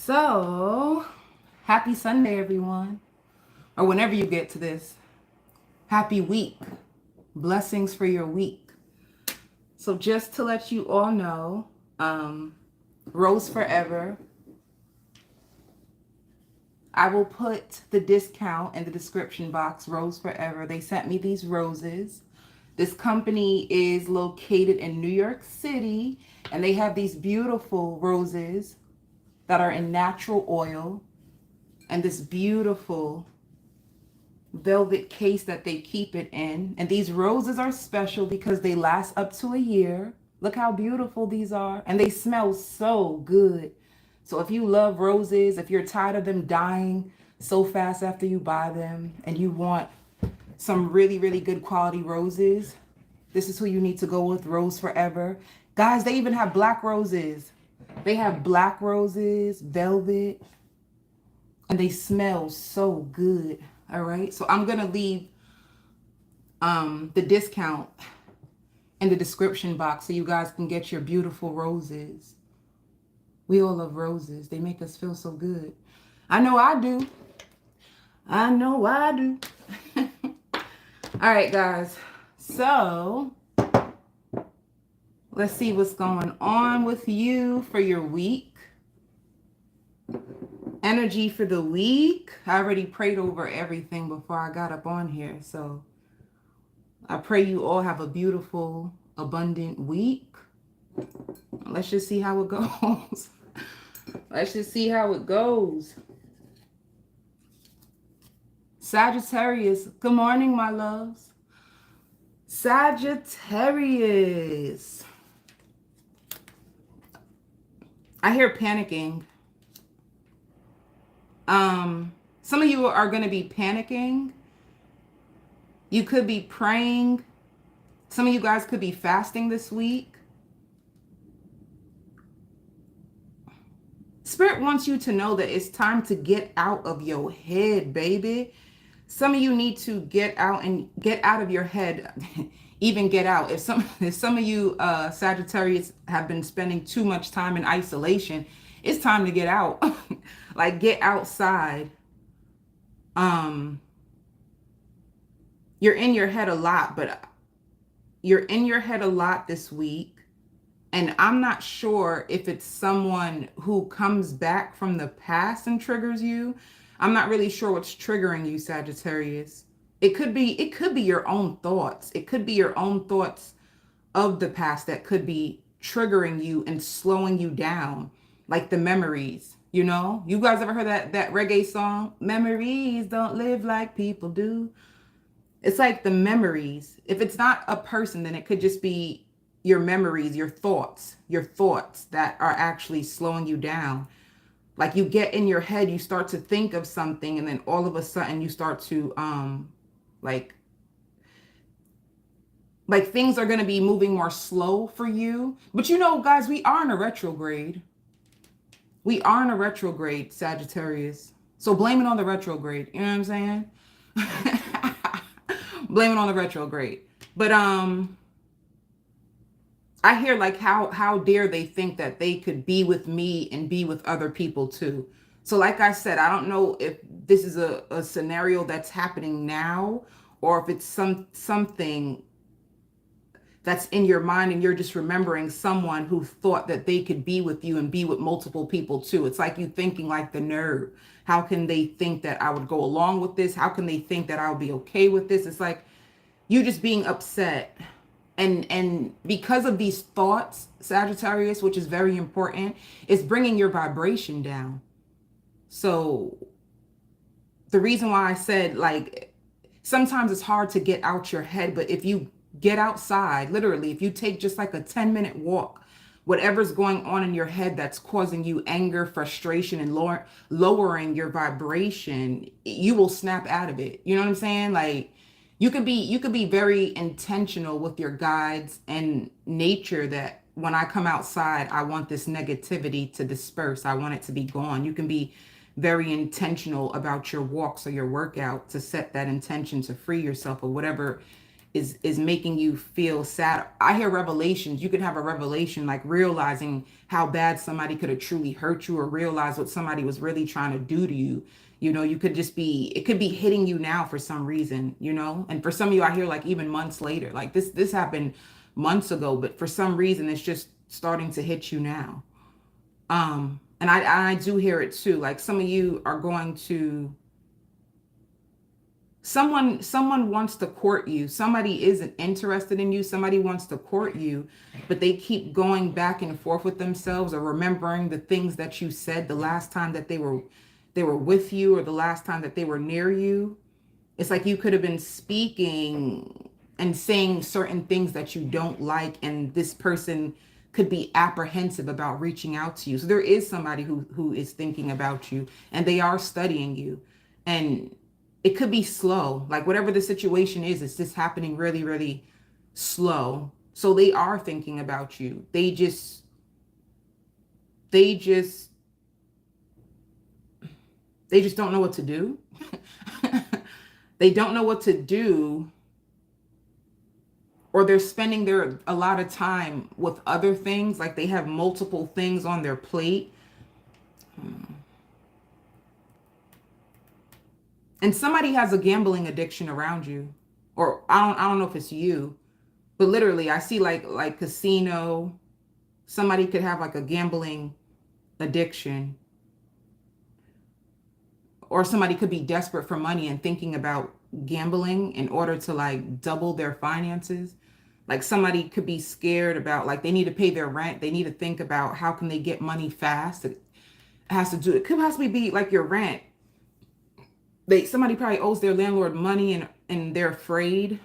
So, happy Sunday, everyone. Or whenever you get to this, happy week. Blessings for your week. So, just to let you all know, Rose Forever, I will put the discount in the description box. Rose Forever. They sent me these roses. This company is located in New York City, and they have these beautiful roses that are in natural oil and this beautiful velvet case that they keep it in. And these roses are special because they last up to a year. Look how beautiful these are. And they smell so good. So if you love roses, if you're tired of them dying so fast after you buy them and you want some really, really good quality roses, this is who you need to go with. Rose Forever. Guys, they even have black roses. They have black roses, velvet, and they smell so good. All right. So I'm going to leave the discount in the description box so you guys can get your beautiful roses. We all love roses. They make us feel so good. I know I do. I know I do. All right, guys. So let's see what's going on with you for your week. Energy for the week. I already prayed over everything before I got up on here. So I pray you all have a beautiful, abundant week. Let's just see how it goes. Let's just see how it goes. Sagittarius, good morning, my loves. Sagittarius. I hear panicking. Some of you are going to be panicking. You could be praying. Some of you guys could be fasting this week. Spirit wants you to know that it's time to get out of your head, baby. Some of you need to get out of your head, even get out. If some of you Sagittarius have been spending too much time in isolation, it's time to get out. Like, get outside. You're in your head a lot, but you're in your head a lot this week. And I'm not sure if it's someone who comes back from the past and triggers you. I'm not really sure what's triggering you, Sagittarius. It could be your own thoughts. It could be your own thoughts of the past that could be triggering you and slowing you down, like the memories. You know, you guys ever heard that reggae song? Memories don't live like people do. It's like the memories. If it's not a person, then it could just be your memories, your thoughts that are actually slowing you down. Like, you get in your head, you start to think of something, and then all of a sudden you start to like things are going to be moving more slow for you. But you know, guys, we are in a retrograde. We are in a retrograde, Sagittarius. So blame it on the retrograde. You know what I'm saying? Blame it on the retrograde. But I hear like how dare they think that they could be with me and be with other people too. So like I said, I don't know if this is a scenario that's happening now, or if it's something that's in your mind and you're just remembering someone who thought that they could be with you and be with multiple people too. It's like you thinking, like, the nerve. How can they think that I would go along with this? How can they think that I'll be okay with this? It's like you just being upset. And because of these thoughts, Sagittarius, which is very important, is bringing your vibration down. So the reason why I said, like, sometimes it's hard to get out your head, but if you get outside, literally, if you take just like a 10-minute walk, whatever's going on in your head that's causing you anger, frustration, and lowering your vibration, you will snap out of it. You know what I'm saying? Like, you could be very intentional with your guides and nature, that when I come outside, I want this negativity to disperse. I want it to be gone. You can be very intentional about your walks or your workout to set that intention to free yourself of whatever is making you feel sad. I hear revelations. You could have a revelation, like realizing how bad somebody could have truly hurt you, or realize what somebody was really trying to do to you. You know, you could just be, it could be hitting you now for some reason, you know? And for some of you, I hear like even months later, like this happened months ago, but for some reason it's just starting to hit you now. And I do hear it too. Like some of you are going to, someone wants to court you. Somebody isn't interested in you. Somebody wants to court you, but they keep going back and forth with themselves, or remembering the things that you said the last time that they were with you, or the last time that they were near you. It's like you could have been speaking and saying certain things that you don't like, and this person could be apprehensive about reaching out to you. So there is somebody who is thinking about you, and they are studying you. And it could be slow. Like whatever the situation is, it's just happening really, really slow. So they are thinking about you. They just don't know what to do. They don't know what to do, or they're spending a lot of time with other things. Like they have multiple things on their plate. And somebody has a gambling addiction around you, or I don't know if it's you, but literally I see like casino. Somebody could have like a gambling addiction, or somebody could be desperate for money and thinking about gambling in order to like double their finances. Like somebody could be scared about, like they need to pay their rent. They need to think about how can they get money fast. It could possibly be like your rent. Somebody probably owes their landlord money, and they're afraid.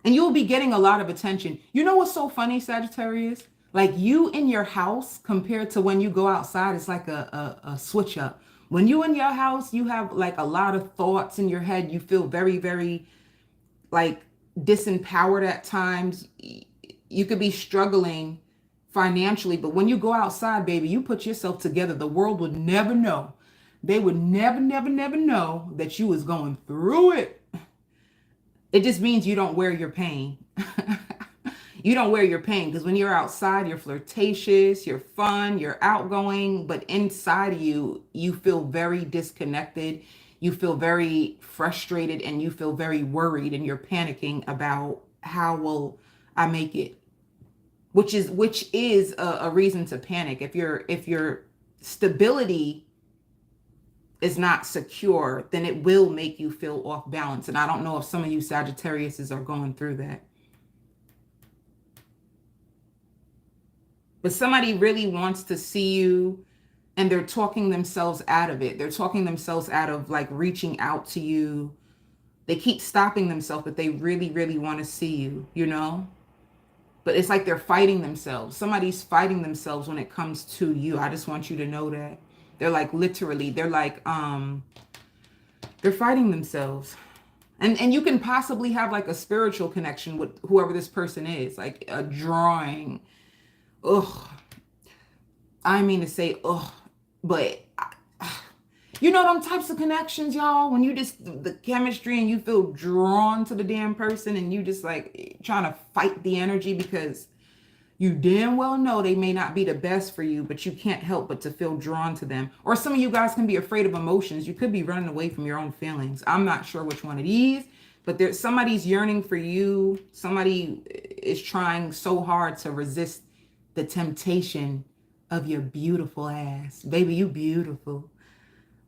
And you'll be getting a lot of attention. You know what's so funny, Sagittarius? Like you in your house compared to when you go outside, it's like a switch up. When you in your house, you have like a lot of thoughts in your head. You feel very, very like disempowered at times. You could be struggling financially, but when you go outside, baby, you put yourself together. The world would never know. They would never, never, never know that you was going through it. It just means you don't wear your pain. You don't wear your pain, because when you're outside, you're flirtatious, you're fun, you're outgoing, but inside of you, you feel very disconnected. You feel very frustrated, and you feel very worried, and you're panicking about how will I make it, which is a reason to panic. If your stability is not secure, then it will make you feel off balance. And I don't know if some of you Sagittariuses are going through that. But somebody really wants to see you, and they're talking themselves out of it. They're talking themselves out of like reaching out to you. They keep stopping themselves, but they really, really want to see you, you know? But it's like they're fighting themselves. Somebody's fighting themselves when it comes to you. I just want you to know that. They're like literally, they're fighting themselves. And you can possibly have like a spiritual connection with whoever this person is, like a drawing. Ugh. I mean to say ugh, but you know them types of connections, y'all, when you just, the chemistry, and you feel drawn to the damn person, and you just like trying to fight the energy because you damn well know they may not be the best for you, but you can't help but to feel drawn to them. Or some of you guys can be afraid of emotions. You could be running away from your own feelings. I'm not sure which one it is, but somebody's yearning for you. Somebody is trying so hard to resist the temptation of your beautiful ass. Baby, you beautiful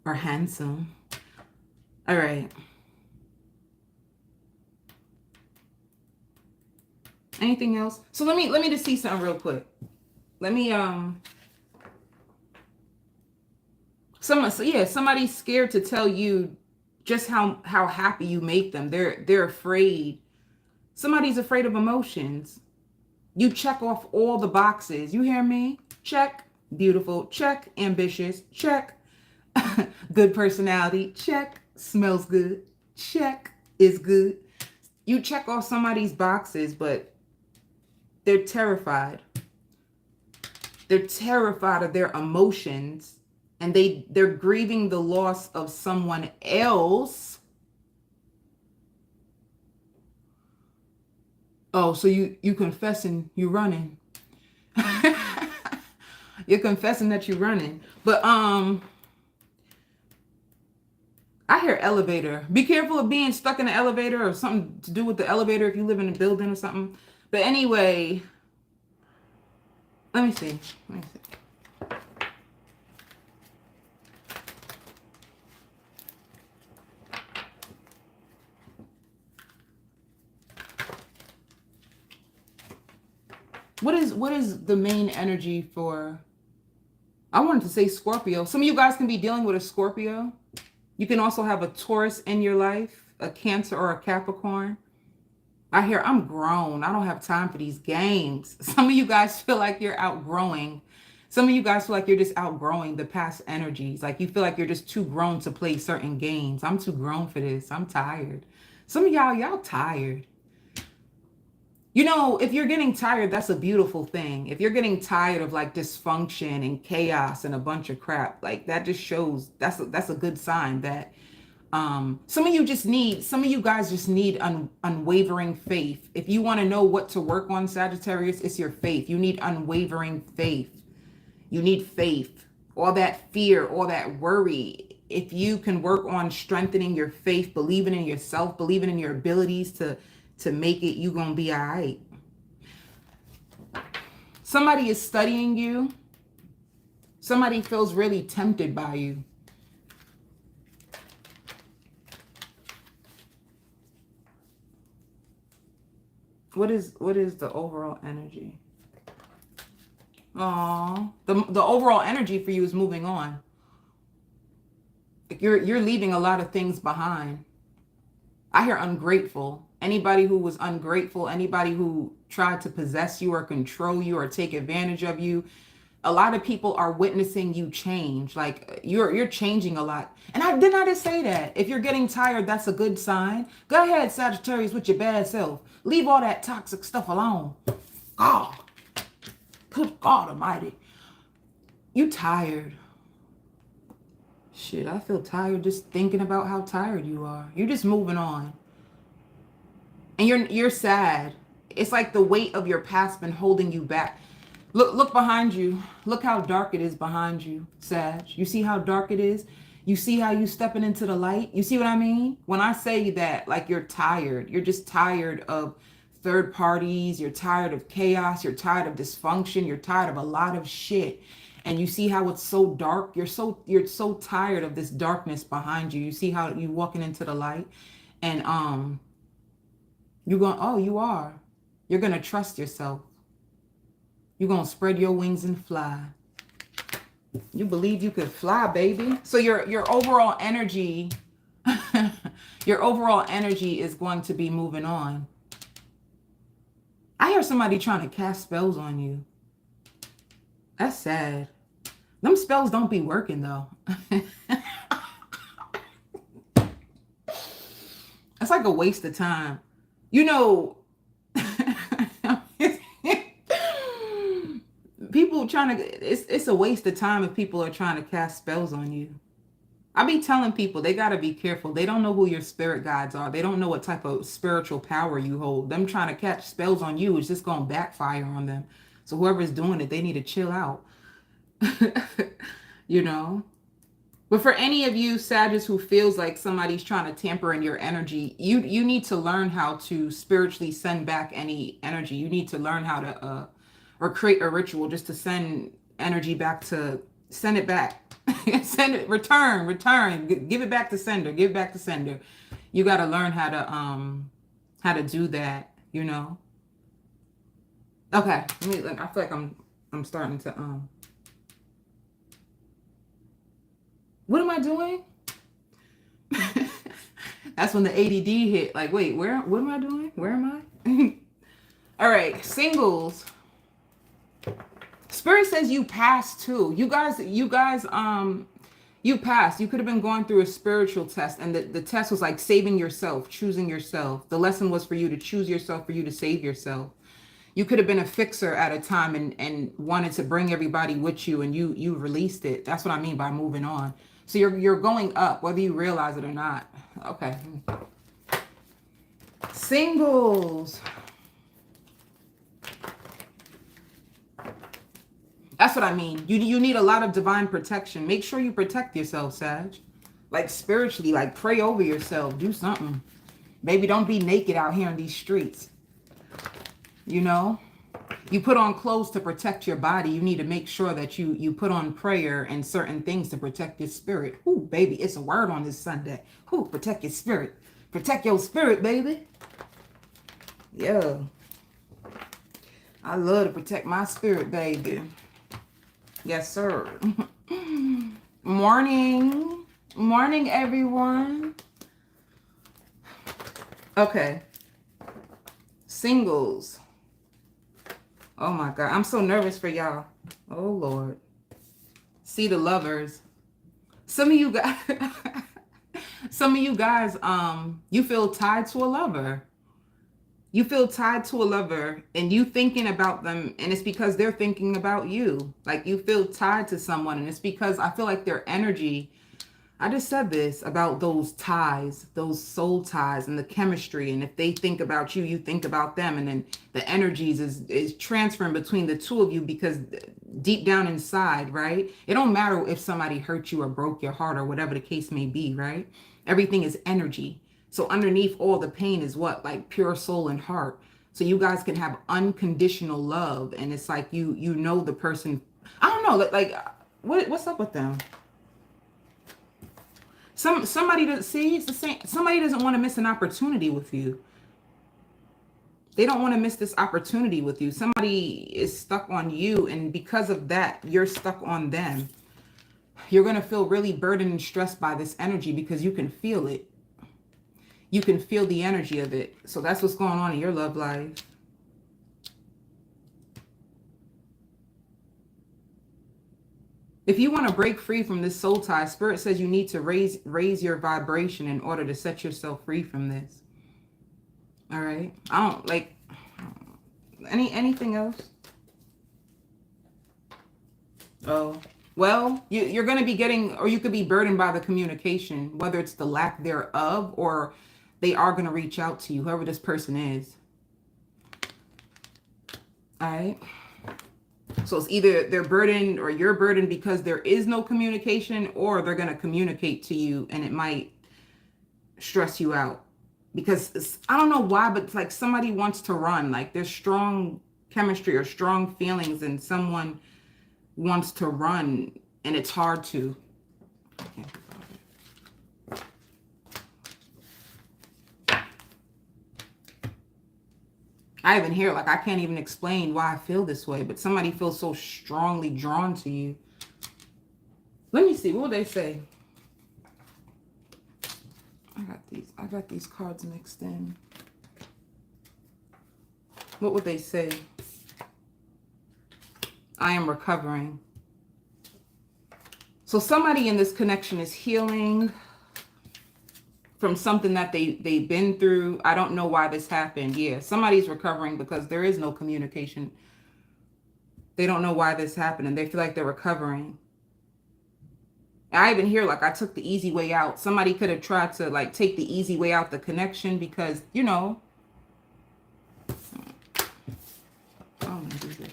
or handsome. All right. Anything else? So let me just see something real quick. Let me somebody's scared to tell you just how happy you make them. They're afraid. Somebody's afraid of emotions. You check off all the boxes. You hear me? Check. Beautiful. Check. Ambitious. Check. Good personality. Check. Smells good. Check. Is good. You check off somebody's boxes, but they're terrified. They're terrified of their emotions, and they're grieving the loss of someone else. Oh, so you confessing you running. You're confessing that you're running. But I hear elevator. Be careful of being stuck in the elevator or something to do with the elevator if you live in a building or something. But anyway, let me see. Let me see. What is the main energy for, I wanted to say Scorpio. Some of you guys can be dealing with a Scorpio. You can also have a Taurus in your life, a Cancer or a Capricorn. I hear I'm grown. I don't have time for these games. Some of you guys feel like you're outgrowing. Some of you guys feel like you're just outgrowing the past energies. Like you feel like you're just too grown to play certain games. I'm too grown for this. I'm tired. Some of y'all tired. You know, if you're getting tired, that's a beautiful thing. If you're getting tired of like dysfunction and chaos and a bunch of crap, like that just shows that's a good sign that some of you guys just need unwavering faith. If you want to know what to work on, Sagittarius, it's your faith. You need unwavering faith. You need faith. All that fear, all that worry. If you can work on strengthening your faith, believing in yourself, believing in your abilities to make it, you're gonna be all right. Somebody is studying you. Somebody feels really tempted by you. What is the overall energy? Oh, the overall energy for you is moving on. Like you're leaving a lot of things behind. I hear ungrateful. Anybody who was ungrateful, anybody who tried to possess you or control you or take advantage of you, a lot of people are witnessing you change. Like you're changing a lot. And I did not just say that. If you're getting tired, that's a good sign. Go ahead, Sagittarius, with your bad self. Leave all that toxic stuff alone. God, good God Almighty, you tired. Shit, I feel tired just thinking about how tired you are. You're just moving on. And you're sad. It's like the weight of your past been holding you back. Look behind you. Look how dark it is behind you, Sag. You see how dark it is? You see how you stepping into the light? You see what I mean? When I say that, like you're tired. You're just tired of third parties. You're tired of chaos. You're tired of dysfunction. You're tired of a lot of shit. And you see how it's so dark. You're so tired of this darkness behind you. You see how you walking into the light, and you're going, oh, you are. You're gonna trust yourself. You're gonna spread your wings and fly. You believe you could fly, baby. So your overall energy, your overall energy is going to be moving on. I hear somebody trying to cast spells on you. That's sad. Them spells don't be working though. It's like a waste of time. You know, people trying to, it's a waste of time if people are trying to cast spells on you. I be telling people they got to be careful. They don't know who your spirit guides are. They don't know what type of spiritual power you hold. Them trying to catch spells on you is just going to backfire on them. So whoever's doing it, they need to chill out. You know? But for any of you Sagittarius who feels like somebody's trying to tamper in your energy, you need to learn how to spiritually send back any energy. You need to learn how to or create a ritual just to send energy back, to send it back. Send it, return, give it back to sender, give it back to sender. You got to learn how to do that, you know. Okay, I feel like I'm starting to what am I doing? That's when the ADD hit. Like, wait, what am I doing? Where am I? All right, singles. Spirit says you passed too. You guys, you passed. You could have been going through a spiritual test, and the test was like saving yourself, choosing yourself. The lesson was for you to choose yourself, for you to save yourself. You could have been a fixer at a time and wanted to bring everybody with you, and you released it. That's what I mean by moving on. So you're going up, whether you realize it or not. Okay. Singles. That's what I mean. You need a lot of divine protection. Make sure you protect yourself, Sag. Like spiritually, like pray over yourself. Do something. Baby, don't be naked out here in these streets. You know? You put on clothes to protect your body. You need to make sure that you put on prayer and certain things to protect your spirit. Ooh, baby, it's a word on this Sunday. Ooh, protect your spirit. Protect your spirit, baby. Yeah. I love to protect my spirit, baby. Yes, sir. Morning. Morning, everyone. Okay. Singles. Oh my God. I'm so nervous for y'all. Oh Lord. See the lovers. Some of you guys, you feel tied to a lover. You feel tied to a lover and you thinking about them, and it's because they're thinking about you. Like you feel tied to someone, and it's because I feel like their energy, I just said this about those ties, those soul ties and the chemistry. And if they think about you, you think about them. And then the energies is transferring between the two of you, because deep down inside, right? It don't matter if somebody hurt you or broke your heart or whatever the case may be, right? Everything is energy. So underneath all the pain is what? Like pure soul and heart. So you guys can have unconditional love. And it's like you know the person. I don't know, like what's up with them? Somebody doesn't see, it's the same. Somebody doesn't want to miss an opportunity with you. They don't want to miss this opportunity with you. Somebody is stuck on you, and because of that, you're stuck on them. You're going to feel really burdened and stressed by this energy because you can feel it. You can feel the energy of it. So that's what's going on in your love life. If you want to break free from this soul tie, Spirit says you need to raise your vibration in order to set yourself free from this. All right. I don't like anything else. Oh, well, you're going to be getting, or you could be burdened by the communication, whether it's the lack thereof, or they are going to reach out to you, whoever this person is. All right. So it's either they're burdened or you're burdened because there is no communication, or they're going to communicate to you and it might stress you out. Because I don't know why, but it's like somebody wants to run. Like there's strong chemistry or strong feelings and someone wants to run and it's hard to. I even hear, like, I can't even explain why I feel this way, but somebody feels so strongly drawn to you. Let me see, what would they say? I got these cards mixed in. What would they say? I am recovering. So somebody in this connection is healing from something that they've been through. I don't know why this happened. Yeah, somebody's recovering because there is no communication. They don't know why this happened and they feel like they're recovering. I even hear, like, I took the easy way out. Somebody could have tried to, like, take the easy way out the connection because, you know. I'm gonna do this.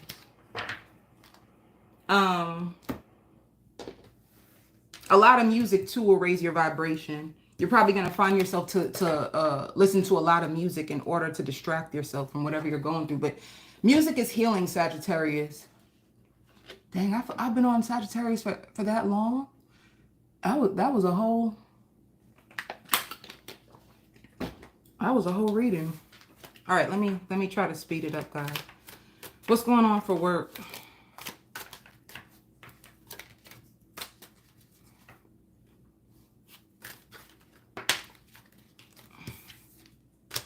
A lot of music too will raise your vibration. You're probably going to find yourself to listen to a lot of music in order to distract yourself from whatever you're going through. But music is healing, Sagittarius. Dang, I've been on Sagittarius for that long. That was a whole reading. All right, let me try to speed it up, guys. What's going on for work?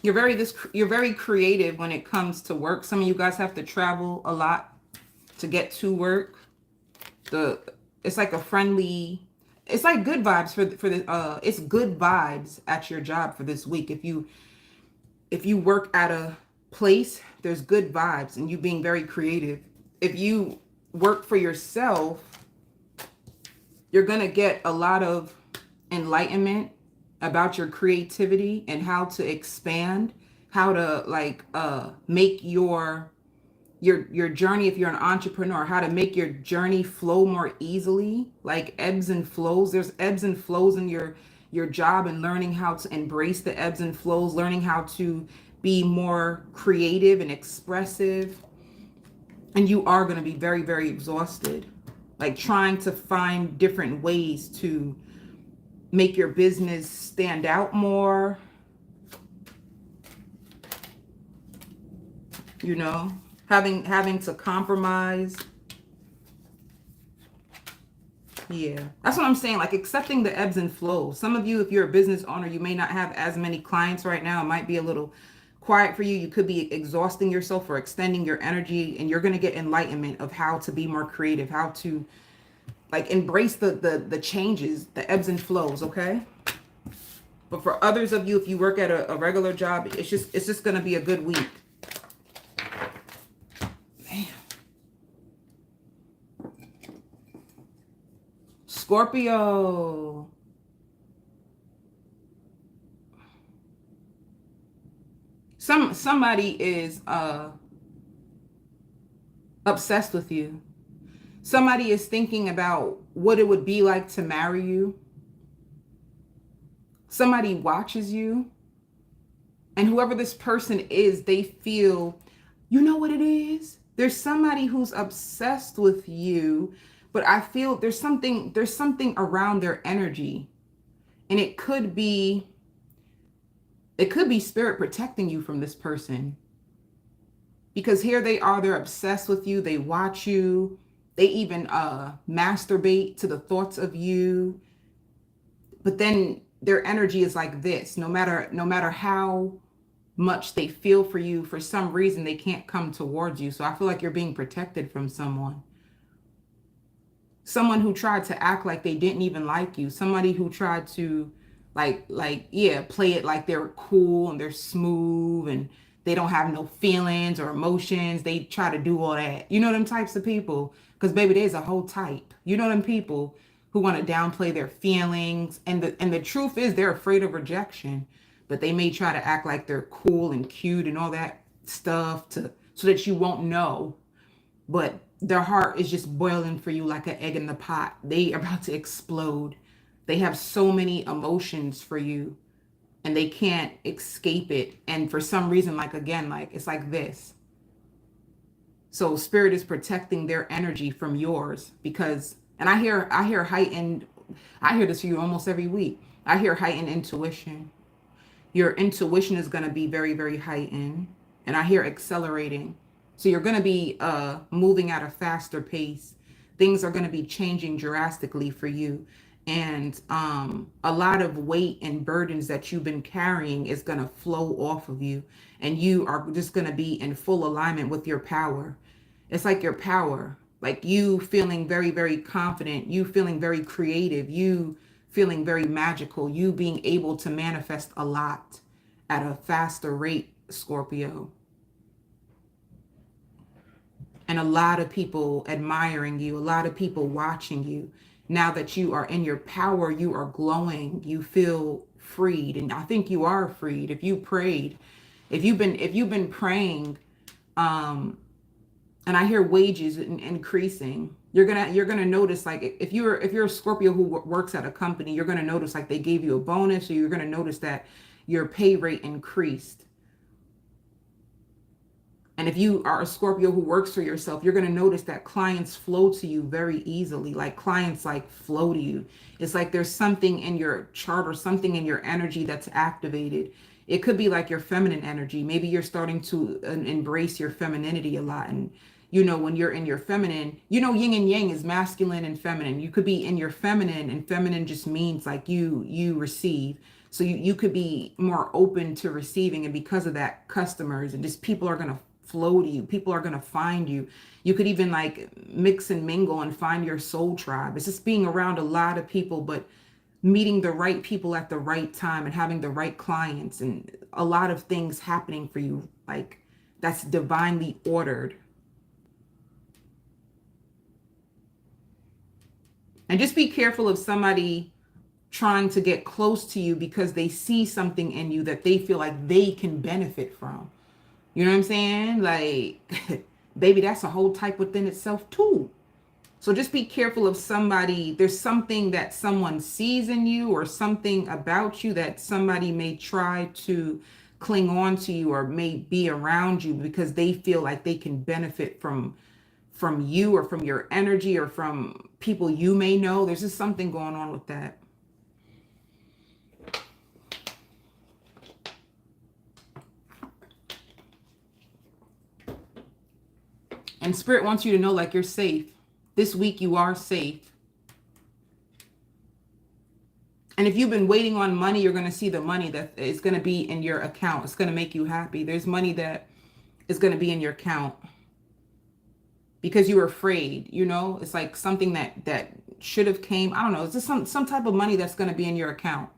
You're very creative when it comes to work. Some of you guys have to travel a lot to get to work. It's like a friendly, it's like good vibes for the it's good vibes at your job for this week. If you work at a place, there's good vibes and you being very creative. If you work for yourself, you're going to get a lot of enlightenment about your creativity and how to expand, how to like make your journey, if you're an entrepreneur, how to make your journey flow more easily, like ebbs and flows. There's ebbs and flows in your job, and learning how to embrace the ebbs and flows, learning how to be more creative and expressive. And you are going to be very, very exhausted, like trying to find different ways to make your business stand out more, you know, having to compromise. Yeah, that's what I'm saying, like accepting the ebbs and flows. Some of you, if you're a business owner, you may not have as many clients right now. It might be a little quiet for you. You could be exhausting yourself or extending your energy, and you're going to get enlightenment of how to be more creative, how to like embrace the changes, the ebbs and flows, okay? But for others of you, if you work at a regular job, it's just going to be a good week. Man. Scorpio. Somebody is obsessed with you. Somebody is thinking about what it would be like to marry you. Somebody watches you. And whoever this person is, they feel, you know what it is? There's somebody who's obsessed with you, but I feel there's something around their energy. And it could be spirit protecting you from this person. Because here they are, they're obsessed with you, they watch you, they even masturbate to the thoughts of you. But then their energy is like this. No matter how much they feel for you, for some reason they can't come towards you. So I feel like you're being protected from someone. Someone who tried to act like they didn't even like you. Somebody who tried to play it like they're cool and they're smooth and they don't have no feelings or emotions. They try to do all that. You know them types of people? Because baby, there's a whole type. You know them people who want to downplay their feelings. And the truth is they're afraid of rejection. But they may try to act like they're cool and cute and all that stuff so that you won't know. But their heart is just boiling for you like an egg in the pot. They are about to explode. They have so many emotions for you and they can't escape it. And for some reason, it's like this. So spirit is protecting their energy from yours because, and I hear heightened, I hear this for you almost every week. I hear heightened intuition. Your intuition is going to be very, very heightened. And I hear accelerating. So you're going to be moving at a faster pace. Things are going to be changing drastically for you. And a lot of weight and burdens that you've been carrying is going to flow off of you. And you are just going to be in full alignment with your power. It's like your power, like you feeling very, very confident, you feeling very creative, you feeling very magical, you being able to manifest a lot at a faster rate, Scorpio. And a lot of people admiring you, a lot of people watching you. Now that you are in your power, you are glowing, you feel freed. And I think you are freed. If you prayed, if you've been praying, and I hear wages increasing, you're gonna notice, like if you're a Scorpio who works at a company, you're gonna notice like they gave you a bonus, or you're gonna notice that your pay rate increased. And if you are a Scorpio who works for yourself, you're going to notice that clients flow to you very easily. Like clients like flow to you. It's like there's something in your chart or something in your energy that's activated. It could be like your feminine energy. Maybe you're starting to embrace your femininity a lot. And, you know, when you're in your feminine, you know, yin and yang is masculine and feminine. You could be in your feminine, and feminine just means like you receive. So you could be more open to receiving. And because of that, customers and just people are going to flow to you. People are going to find you. You could even like mix and mingle and find your soul tribe. It's just being around a lot of people, but meeting the right people at the right time and having the right clients and a lot of things happening for you, like that's divinely ordered. And just be careful of somebody trying to get close to you because they see something in you that they feel like they can benefit from. You know what I'm saying? Like, baby, that's a whole type within itself too. So just be careful of somebody. There's something that someone sees in you or something about you that somebody may try to cling on to you or may be around you because they feel like they can benefit from you or from your energy or from people you may know. There's just something going on with that. And Spirit wants you to know, like, you're safe. This week you are safe. And if you've been waiting on money, you're going to see the money that is going to be in your account. It's going to make you happy. There's money that is going to be in your account because you were afraid, you know? It's like something that should have came. I don't know. It's just some type of money that's going to be in your account.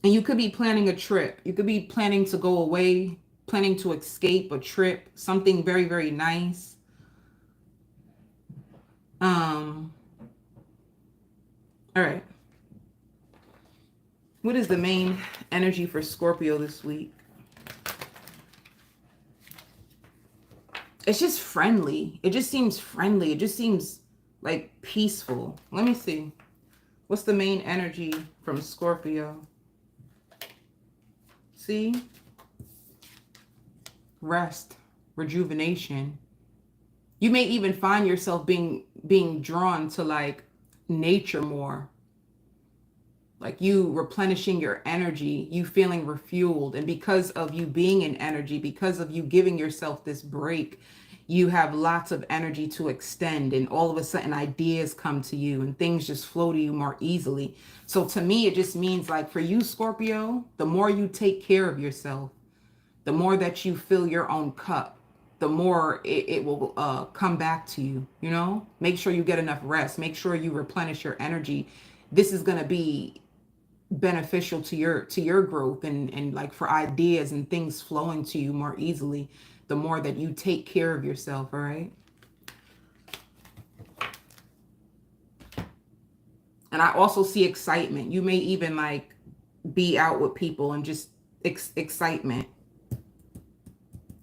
And you could be planning a trip. You could be planning to go away, planning to escape a trip, something very, very nice. All right. What is the main energy for Scorpio this week? It's just friendly. It just seems friendly. It just seems like peaceful. Let me see. What's the main energy from Scorpio? See? Rest, rejuvenation. You may even find yourself being drawn to like nature more. Like you replenishing your energy, you feeling refueled. And because of you being in energy, because of you giving yourself this break, you have lots of energy to extend. And all of a sudden ideas come to you and things just flow to you more easily. So to me, it just means like for you, Scorpio, the more you take care of yourself, the more that you fill your own cup, the more it will come back to you, you know? Make sure you get enough rest. Make sure you replenish your energy. This is going to be beneficial to your growth and like for ideas and things flowing to you more easily the more that you take care of yourself. All right. And I also see excitement. You may even like be out with people and just excitement.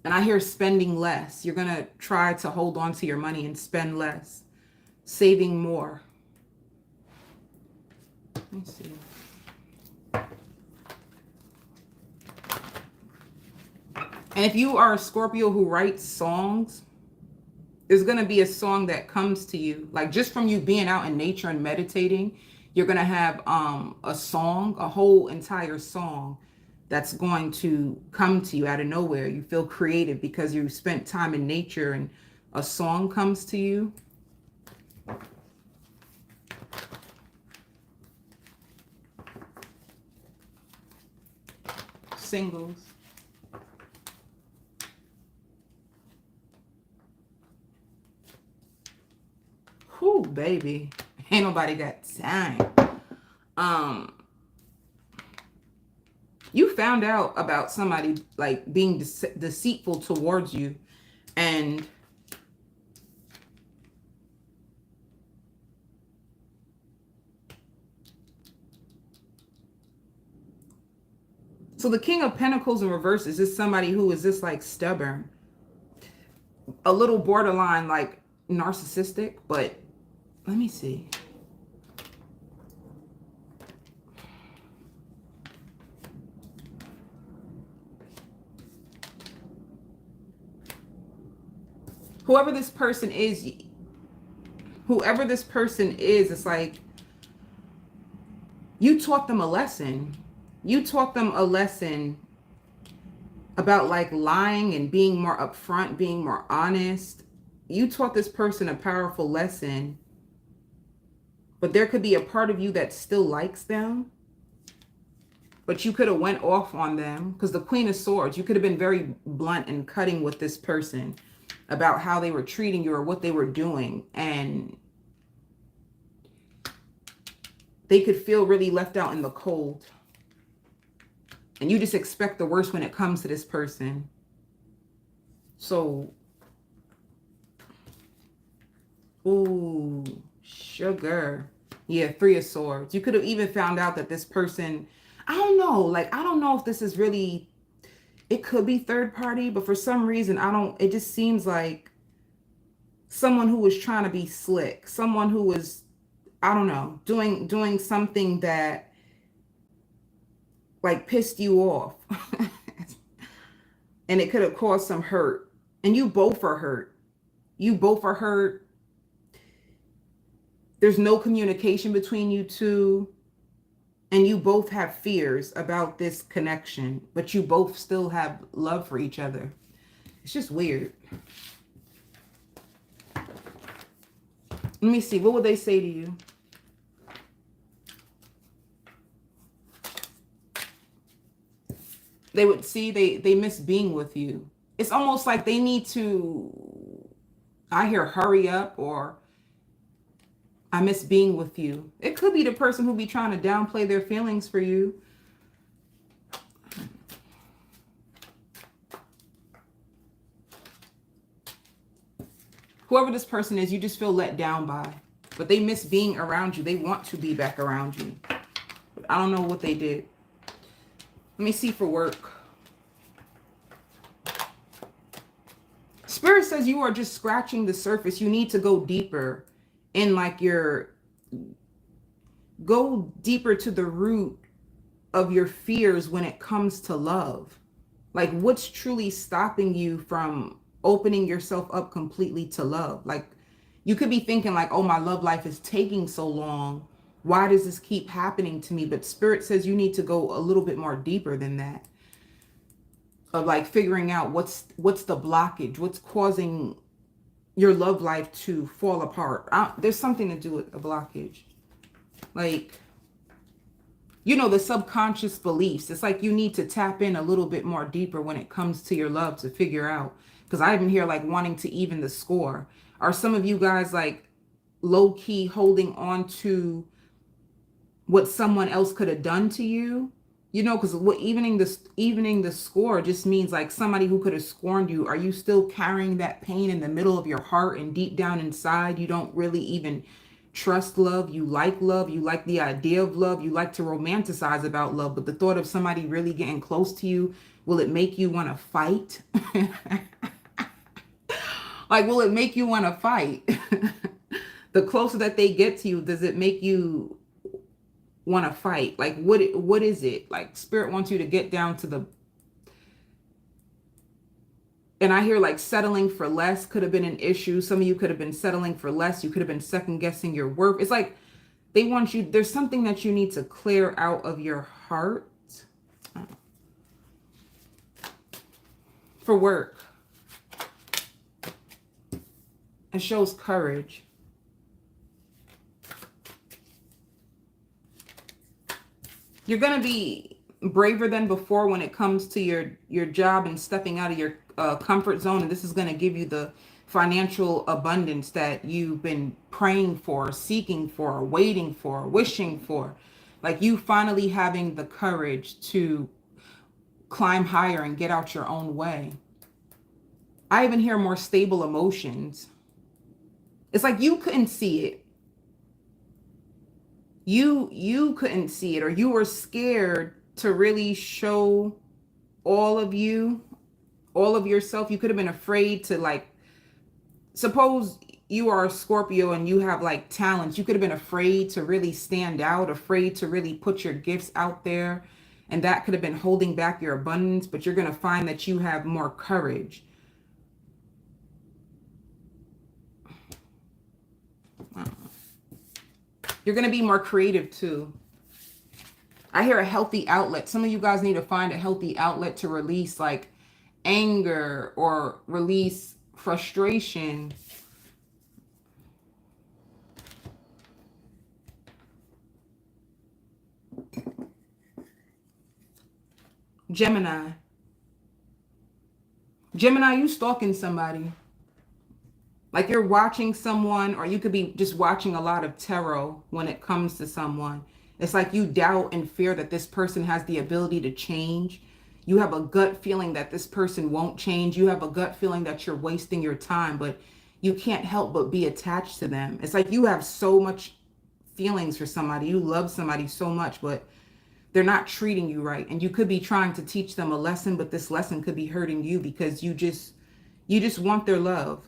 And I hear spending less. You're going to try to hold on to your money and spend less, saving more. Let me see. And if you are a Scorpio who writes songs, there's going to be a song that comes to you. Like just from you being out in nature and meditating, you're going to have a song, a whole entire song that's going to come to you out of nowhere. You feel creative because you spent time in nature and a song comes to you. Singles. Whew, baby. Ain't nobody got time. You found out about somebody like being deceitful towards you, and so the King of Pentacles in reverse is just somebody who is just like stubborn, a little borderline like narcissistic, but let me see. Whoever this person is, it's like you taught them a lesson. You taught them a lesson about like lying and being more upfront, being more honest. You taught this person a powerful lesson, but there could be a part of you that still likes them, but you could have went off on them because the Queen of Swords, you could have been very blunt and cutting with this person about how they were treating you or what they were doing, and they could feel really left out in the cold. And you just expect the worst when it comes to this person. So, ooh, sugar. Yeah, 3 of Swords. You could have even found out that this person, I don't know, like, I don't know if this is really, it could be third party, but for some reason, it just seems like someone who was trying to be slick, someone who was, I don't know, doing something that like pissed you off. And it could have caused some hurt. And you both are hurt. You both are hurt. There's no communication between you two. And you both have fears about this connection, but you both still have love for each other. It's just weird. Let me see. What would they say to you? They would see they miss being with you. It's almost like they need to, I hear hurry up, or I miss being with you. It could be the person who be trying to downplay their feelings for you. Whoever this person is, you just feel let down by. But they miss being around you. They want to be back around you. But I don't know what they did. Let me see for work. Spirit says you are just scratching the surface. You need to go deeper in like go deeper to the root of your fears when it comes to love. Like, what's truly stopping you from opening yourself up completely to love? Like, you could be thinking like, oh, my love life is taking so long. Why does this keep happening to me? But Spirit says you need to go a little bit more deeper than that. Of like figuring out what's the blockage, what's causing your love life to fall apart. There's something to do with a blockage. Like, you know, the subconscious beliefs. It's like you need to tap in a little bit more deeper when it comes to your love to figure out. Because I even hear like wanting to even the score. Are some of you guys like low key holding on to what someone else could have done to you? You know, because what evening the score just means like somebody who could have scorned you. Are you still carrying that pain in the middle of your heart, and deep down inside you don't really even trust love? You like the idea of love, you like to romanticize about love, but the thought of somebody really getting close to you, will it make you want to fight? Like, will it make you want to fight? The closer that they get to you, does it make you want to fight? Like, what is it? Like, Spirit wants you to get down to the, and I hear like settling for less could have been an issue. Some of you could have been settling for less. You could have been second guessing your worth. It's like they want you, there's something that you need to clear out of your heart. For work, it shows courage. You're going to be braver than before when it comes to your job and stepping out of your comfort zone. And this is going to give you the financial abundance that you've been praying for, seeking for, waiting for, wishing for. Like, you finally having the courage to climb higher and get out your own way. I even hear more stable emotions. It's like you couldn't see it. You couldn't see it, or you were scared to really show all of you, all of yourself. You could have been afraid to, like, suppose you are a Scorpio and you have like talents. You could have been afraid to really stand out, afraid to really put your gifts out there. And that could have been holding back your abundance, but you're going to find that you have more courage. You're going to be more creative too. I hear a healthy outlet. Some of you guys need to find a healthy outlet to release like anger or release frustration. Gemini. Gemini, you stalking somebody. Like, you're watching someone, or you could be just watching a lot of tarot when it comes to someone. It's like you doubt and fear that this person has the ability to change. You have a gut feeling that this person won't change. You have a gut feeling that you're wasting your time, but you can't help but be attached to them. It's like you have so much feelings for somebody. You love somebody so much, but they're not treating you right. And you could be trying to teach them a lesson, but this lesson could be hurting you because you just want their love.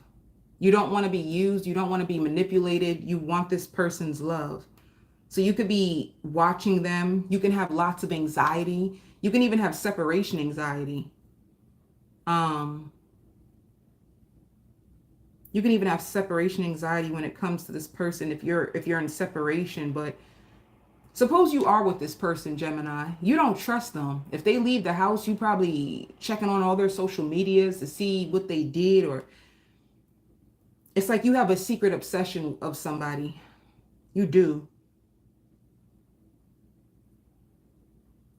You don't want to be used. You don't want to be manipulated. You want this person's love. So you could be watching them. You can have lots of anxiety. You can even have separation anxiety. You can even have separation anxiety when it comes to this person if you're in separation. But suppose you are with this person, Gemini. You don't trust them. If they leave the house, you probably checking on all their social medias to see what they did, or it's like you have a secret obsession of somebody. You do.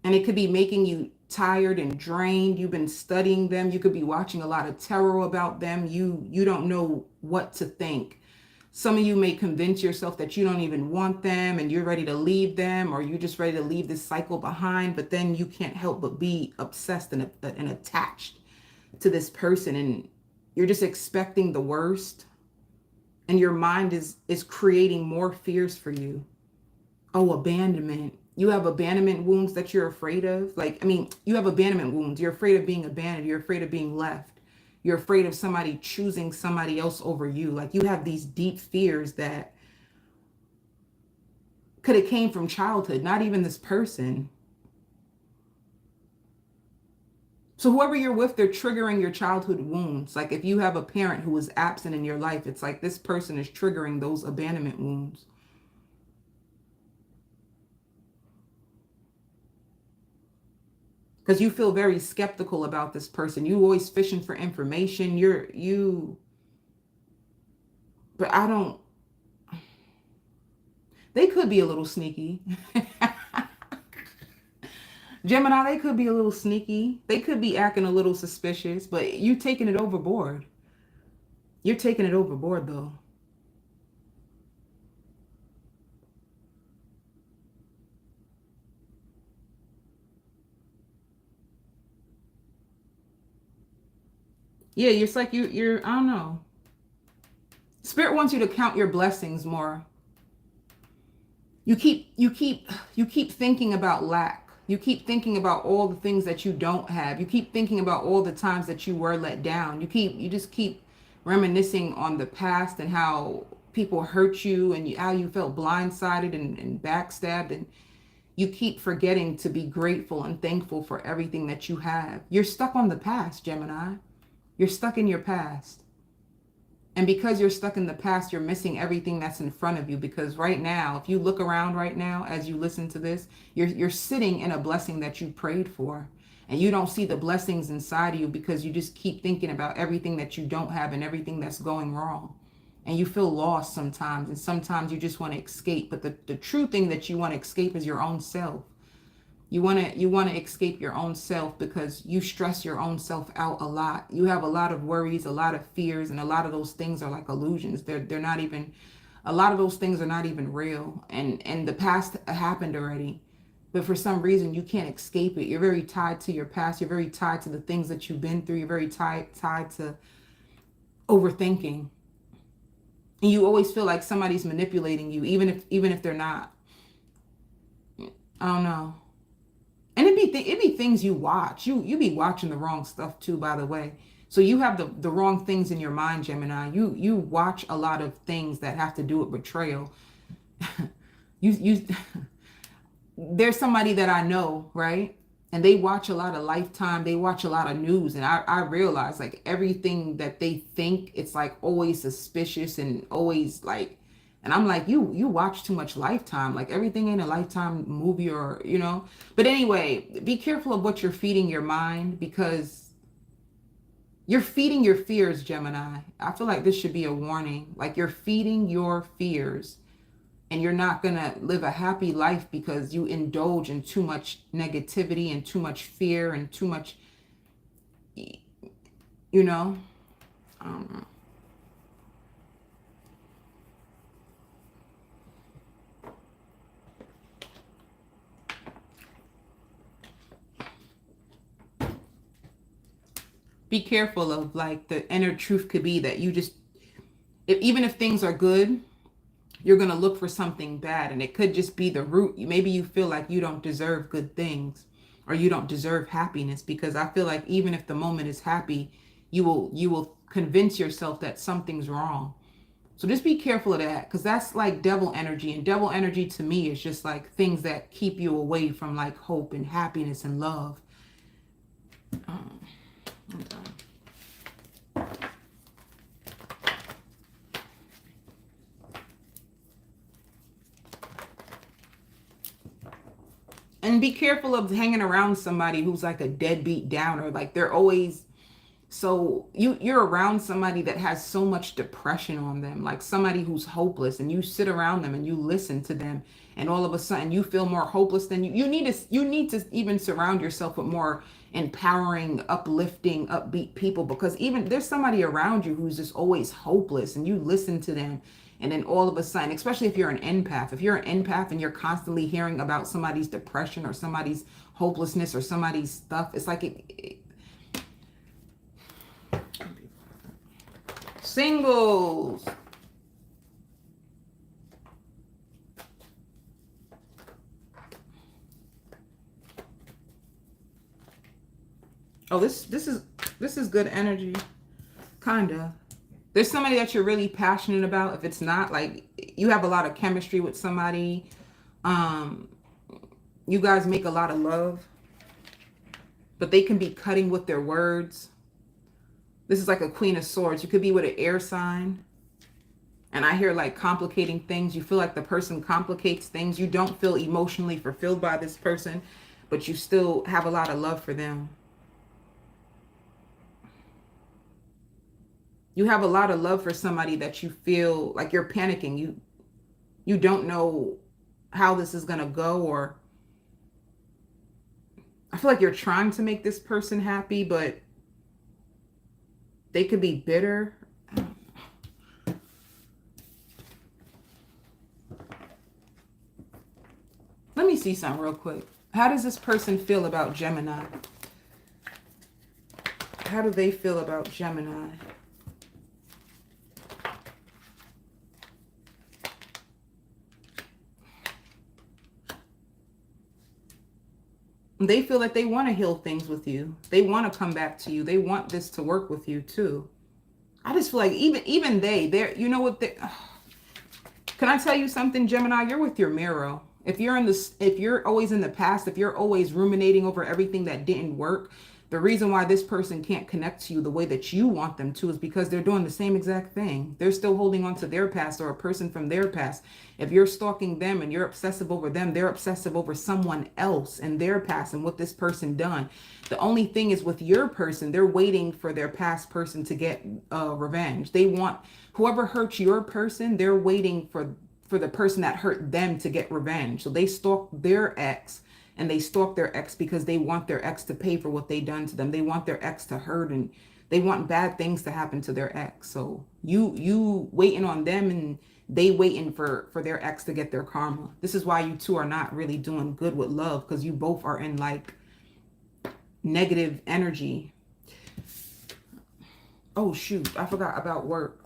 And it could be making you tired and drained. You've been studying them. You could be watching a lot of tarot about them. You don't know what to think. Some of you may convince yourself that you don't even want them and you're ready to leave them, or you're just ready to leave this cycle behind, but then you can't help but be obsessed and attached to this person, and you're just expecting the worst, and your mind is creating more fears for you. Oh, abandonment. You have abandonment wounds that you're afraid of. You have abandonment wounds. You're afraid of being abandoned. You're afraid of being left. You're afraid of somebody choosing somebody else over you. Like you have these deep fears that could have came from childhood, not even this person. So whoever you're with, they're triggering your childhood wounds. Like if you have a parent who was absent in your life, it's like this person is triggering those abandonment wounds. Because you feel very skeptical about this person. You always fishing for information. But I don't, they could be a little sneaky. Gemini, they could be a little sneaky. They could be acting a little suspicious, but you taking it overboard. You're taking it overboard though. Yeah, it's like you're I don't know. Spirit wants you to count your blessings more. You keep thinking about lack. You keep thinking about all the things that you don't have. You keep thinking about all the times that you were let down. You just keep reminiscing on the past and how people hurt you and how you felt blindsided and backstabbed, and you keep forgetting to be grateful and thankful for everything that you have. You're stuck on the past, Gemini. You're stuck in your past. And because you're stuck in the past, you're missing everything that's in front of you. Because right now, if you look around right now, as you listen to this, you're sitting in a blessing that you prayed for. And you don't see the blessings inside of you because you just keep thinking about everything that you don't have and everything that's going wrong. And you feel lost sometimes. And sometimes you just want to escape. But the true thing that you want to escape is your own self. You want to escape your own self because you stress your own self out a lot. You have a lot of worries, a lot of fears, and a lot of those things are like illusions. They're not even, a lot of those things are not even real. And the past happened already. But for some reason you can't escape it. You're very tied to your past. You're very tied to the things that you've been through. You're very tied to overthinking. And you always feel like somebody's manipulating you, even if they're not. I don't know. And it'd be things you watch. You be watching the wrong stuff too, by the way. So you have the wrong things in your mind, Gemini. You watch a lot of things that have to do with betrayal. you there's somebody that I know, right? And they watch a lot of Lifetime. They watch a lot of news, and I realize like everything that they think, it's like always suspicious and always like. And I'm like, you watch too much Lifetime. Like everything ain't a Lifetime movie or, you know. But anyway, be careful of what you're feeding your mind because you're feeding your fears, Gemini. I feel like this should be a warning. Like you're feeding your fears and you're not going to live a happy life because you indulge in too much negativity and too much fear and too much, you know. I don't know. Be careful of like the inner truth could be that you just, even if things are good, you're going to look for something bad, and it could just be the root. Maybe you feel like you don't deserve good things, or you don't deserve happiness, because I feel like even if the moment is happy, you will convince yourself that something's wrong. So just be careful of that, because that's like devil energy, and devil energy to me is just like things that keep you away from like hope and happiness and love. And be careful of hanging around somebody who's like a deadbeat downer. Like they're always, so you're around somebody that has so much depression on them, like somebody who's hopeless, and you sit around them and you listen to them, and all of a sudden you feel more hopeless than you need to even surround yourself with more empowering, uplifting, upbeat people, because even there's somebody around you who's just always hopeless, and you listen to them, and then all of a sudden, especially if you're an empath, and you're constantly hearing about somebody's depression or somebody's hopelessness or somebody's stuff, it's like singles. Oh, this is good energy. Kinda. There's somebody that you're really passionate about. If it's not, like, you have a lot of chemistry with somebody. You guys make a lot of love, but they can be cutting with their words. This is like a Queen of Swords. You could be with an air sign. And I hear like complicating things. You feel like the person complicates things. You don't feel emotionally fulfilled by this person, but you still have a lot of love for them. You have a lot of love for somebody that you feel like you're panicking. You don't know how this is going to go, or I feel like you're trying to make this person happy, but they could be bitter. Let me see something real quick. How does this person feel about Gemini? How do they feel about Gemini? They feel like they want to heal things with you. They want to come back to you. They want this to work with you too. I just feel like even they're, you know what, can I tell you something, Gemini? You're with your mirror. If you're always in the past, if you're always ruminating over everything that didn't work, the reason why this person can't connect to you the way that you want them to is because they're doing the same exact thing. They're still holding on to their past, or a person from their past. If you're stalking them and you're obsessive over them, they're obsessive over someone else and their past and what this person done. The only thing is, with your person, they're waiting for their past person to get revenge. They want whoever hurt your person, they're waiting for the person that hurt them to get revenge. So they stalk their ex, and they stalk their ex because they want their ex to pay for what they done to them. They want their ex to hurt, and they want bad things to happen to their ex. So you waiting on them, and they waiting for their ex to get their karma. This is why you two are not really doing good with love, because you both are in like negative energy. Oh shoot, I forgot about work.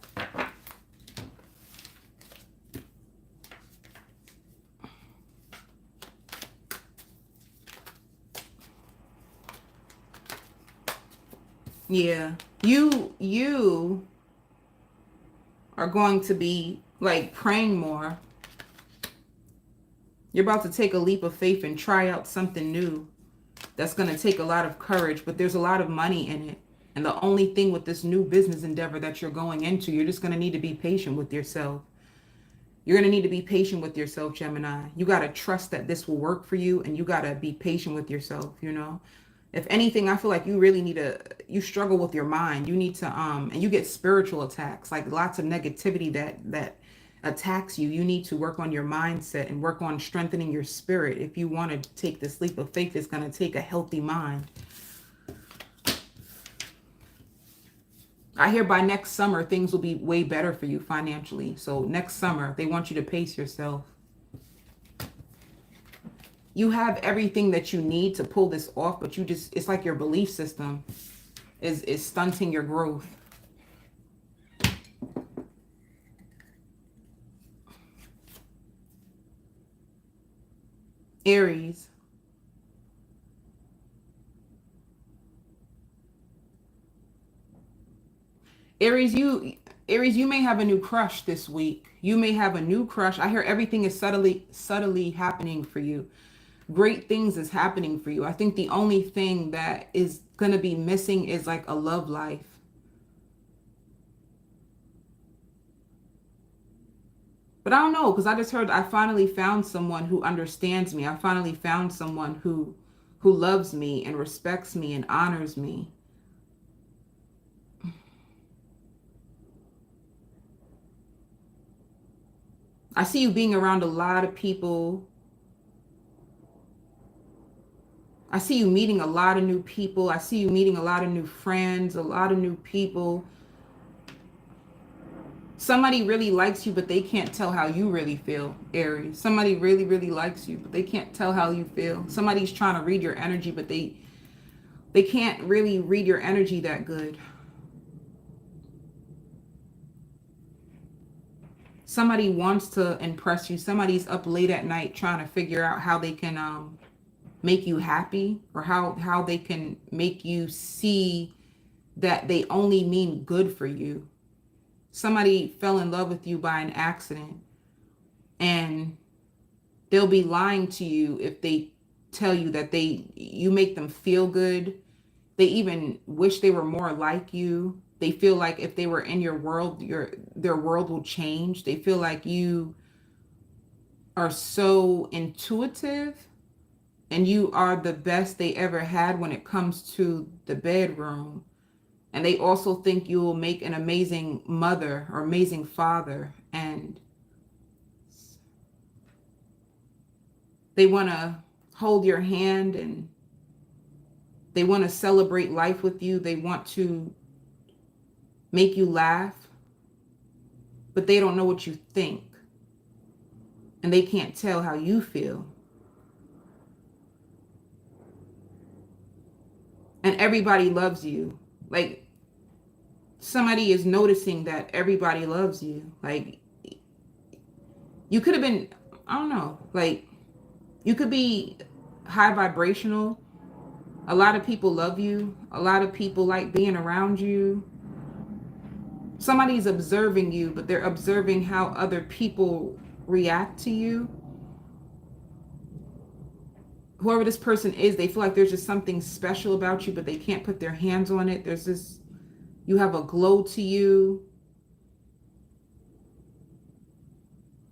Yeah, you are going to be like praying more. You're about to take a leap of faith and try out something new. That's going to take a lot of courage, but there's a lot of money in it. And the only thing with this new business endeavor that you're going into, you're just going to need to be patient with yourself. You're going to need to be patient with yourself, Gemini. You got to trust that this will work for you, and you got to be patient with yourself, you know? If anything, I feel like you really you struggle with your mind. You need to, and you get spiritual attacks, like lots of negativity that attacks you. You need to work on your mindset and work on strengthening your spirit. If you want to take this leap of faith, it's going to take a healthy mind. I hear by next summer, things will be way better for you financially. So next summer, they want you to pace yourself. You have everything that you need to pull this off, but it's like your belief system. is stunting your growth. Aries. Aries, you may have a new crush this week. You may have a new crush. I hear everything is subtly happening for you. Great things is happening for you. I think the only thing that is going to be missing is like a love life. But I don't know, because I just heard I finally found someone who understands me. I finally found someone who loves me and respects me and honors me. I see you being around a lot of people. I see you meeting a lot of new people. I see you meeting a lot of new friends, a lot of new people. Somebody really likes you, but they can't tell how you really feel, Aries. Somebody really, really likes you, but they can't tell how you feel. Somebody's trying to read your energy, but they can't really read your energy that good. Somebody wants to impress you. Somebody's up late at night trying to figure out how they can make you happy, or how they can make you see that they only mean good for you. Somebody fell in love with you by an accident, and they'll be lying to you if they tell you that you make them feel good. They even wish they were more like you. They feel like if they were in your world, their world will change. They feel like you are so intuitive and you are the best they ever had when it comes to the bedroom. And they also think you will make an amazing mother or amazing father. And they want to hold your hand, and they want to celebrate life with you. They want to make you laugh, but they don't know what you think. And they can't tell how you feel. And everybody loves you. Like, somebody is noticing that everybody loves you. Like, you could have been, I don't know, like, you could be high vibrational. A lot of people love you. A lot of people like being around you. Somebody's observing you, but they're observing how other people react to you. Whoever this person is, they feel like there's just something special about you, but they can't put their hands on it. There's this, you have a glow to you.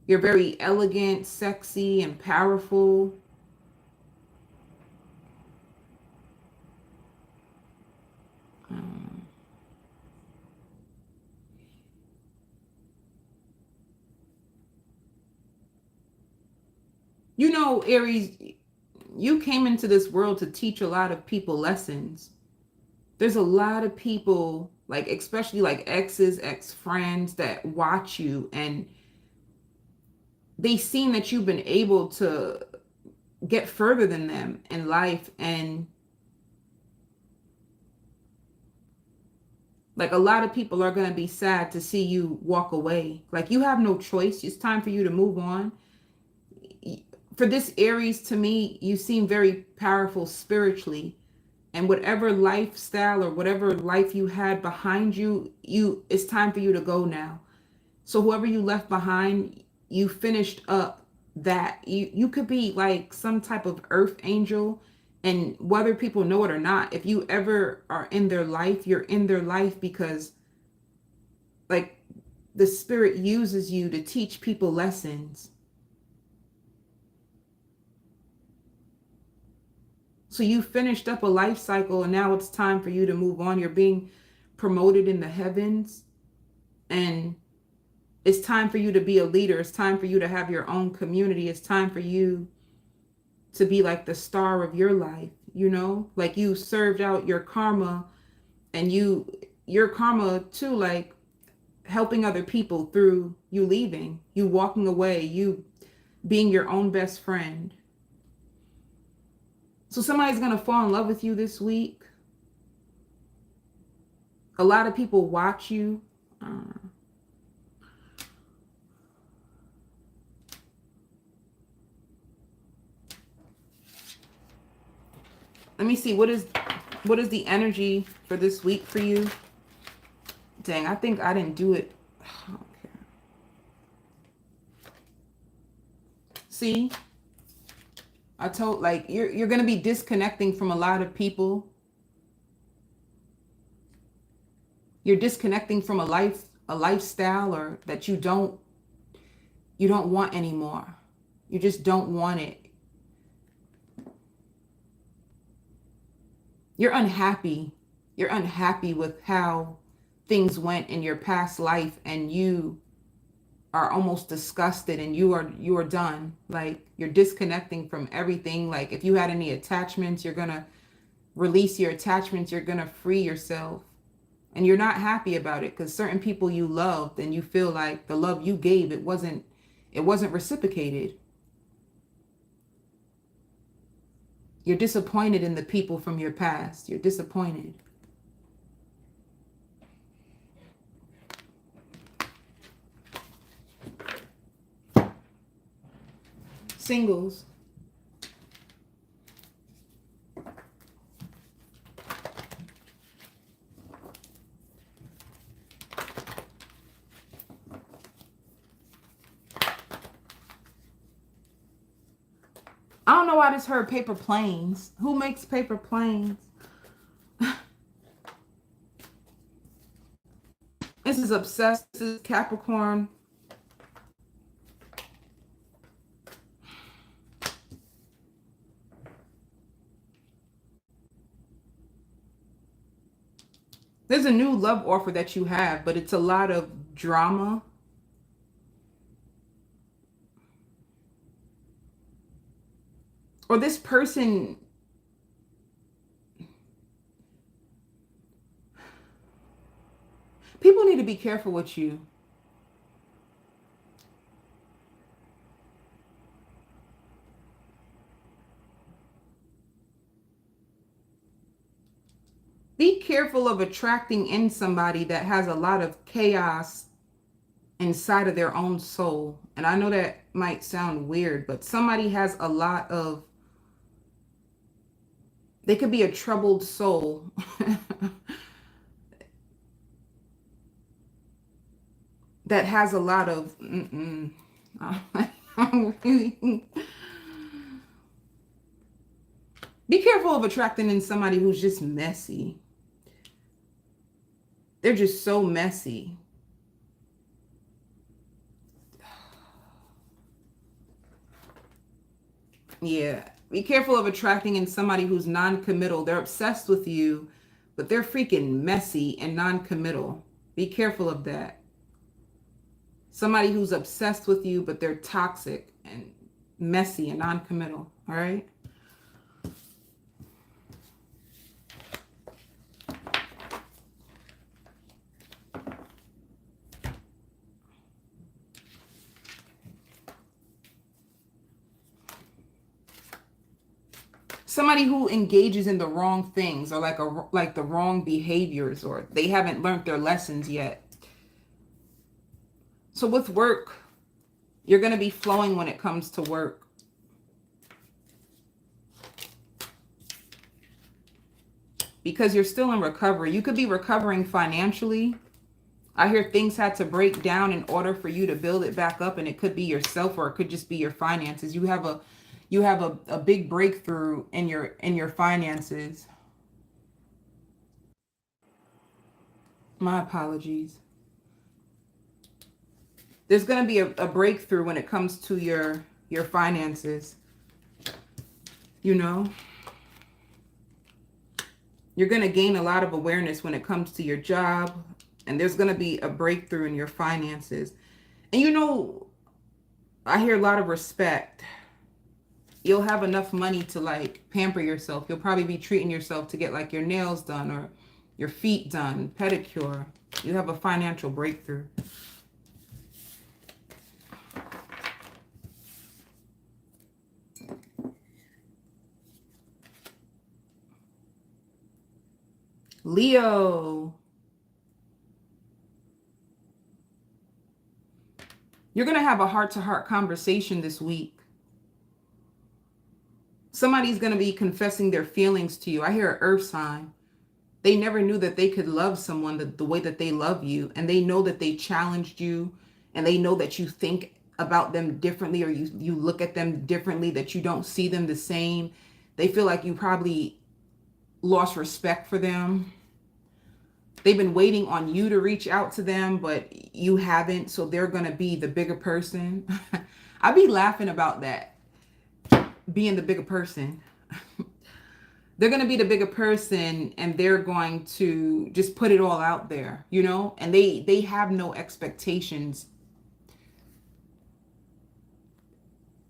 You're very elegant, sexy, and powerful. You know, Aries, you came into this world to teach a lot of people lessons. There's a lot of people, like, especially like exes, ex-friends, that watch you, and they've seen that you've been able to get further than them in life. And like, a lot of people are going to be sad to see you walk away. Like, you have no choice. It's time for you to move on. For this Aries, to me, you seem very powerful spiritually, and whatever lifestyle or whatever life you had behind you, it's time for you to go now. So whoever you left behind, you finished up that. You could be like some type of earth angel, and whether people know it or not, if you ever are in their life, you're in their life because, like, the spirit uses you to teach people lessons. So you finished up a life cycle, and now it's time for you to move on. You're being promoted in the heavens, and it's time for you to be a leader. It's time for you to have your own community. It's time for you to be like the star of your life, you know? Like, you served out your karma, and your karma too, like helping other people through you leaving, you walking away, you being your own best friend. So somebody's going to fall in love with you this week. A lot of people watch you. Let me see. What is the energy for this week for you? Dang, I think I didn't do it. Okay. See? I told, like, you're going to be disconnecting from a lot of people. You're disconnecting from a lifestyle or that you don't want anymore. You just don't want it. You're unhappy. You're unhappy with how things went in your past life, and you are almost disgusted, and you are done. Like, you're disconnecting from everything. Like, if you had any attachments, you're going to release your attachments. You're going to free yourself. And you're not happy about it because certain people you loved, and you feel like the love you gave, it wasn't reciprocated. You're disappointed in the people from your past. You're disappointed. Singles. I don't know why I just heard paper planes. Who makes paper planes? This is obsessed. This is Capricorn. There's a new love offer that you have, but it's a lot of drama. Or this person, people need to be careful with you. Be careful of attracting in somebody that has a lot of chaos inside of their own soul. And I know that might sound weird, but somebody has a lot of, they could be a troubled soul. That has a lot of be careful of attracting in somebody who's just messy. They're just so messy. Yeah. Be careful of attracting in somebody who's non-committal. They're obsessed with you, but they're freaking messy and non-committal. Be careful of that. Somebody who's obsessed with you, but they're toxic and messy and non-committal. All right? Somebody who engages in the wrong things, or like the wrong behaviors, or they haven't learned their lessons yet. So with work, you're going to be flowing when it comes to work. Because you're still in recovery. You could be recovering financially. I hear things had to break down in order for you to build it back up, and it could be yourself, or it could just be your finances. You have a big breakthrough in your finances. My apologies. There's going to be a breakthrough when it comes to your finances. You know, you're going to gain a lot of awareness when it comes to your job, and there's going to be a breakthrough in your finances. And you know, I hear a lot of respect. You'll have enough money to like pamper yourself. You'll probably be treating yourself to get like your nails done or your feet done, pedicure. You have a financial breakthrough. Leo. You're going to have a heart-to-heart conversation this week. Somebody's going to be confessing their feelings to you. I hear an earth sign. They never knew that they could love someone the way that they love you. And they know that they challenged you. And they know that you think about them differently, or you look at them differently, that you don't see them the same. They feel like you probably lost respect for them. They've been waiting on you to reach out to them, but you haven't. So they're going to be the bigger person. I be laughing about that, being the bigger person. They're going to be the bigger person, and they're going to just put it all out there, you know, and they have no expectations.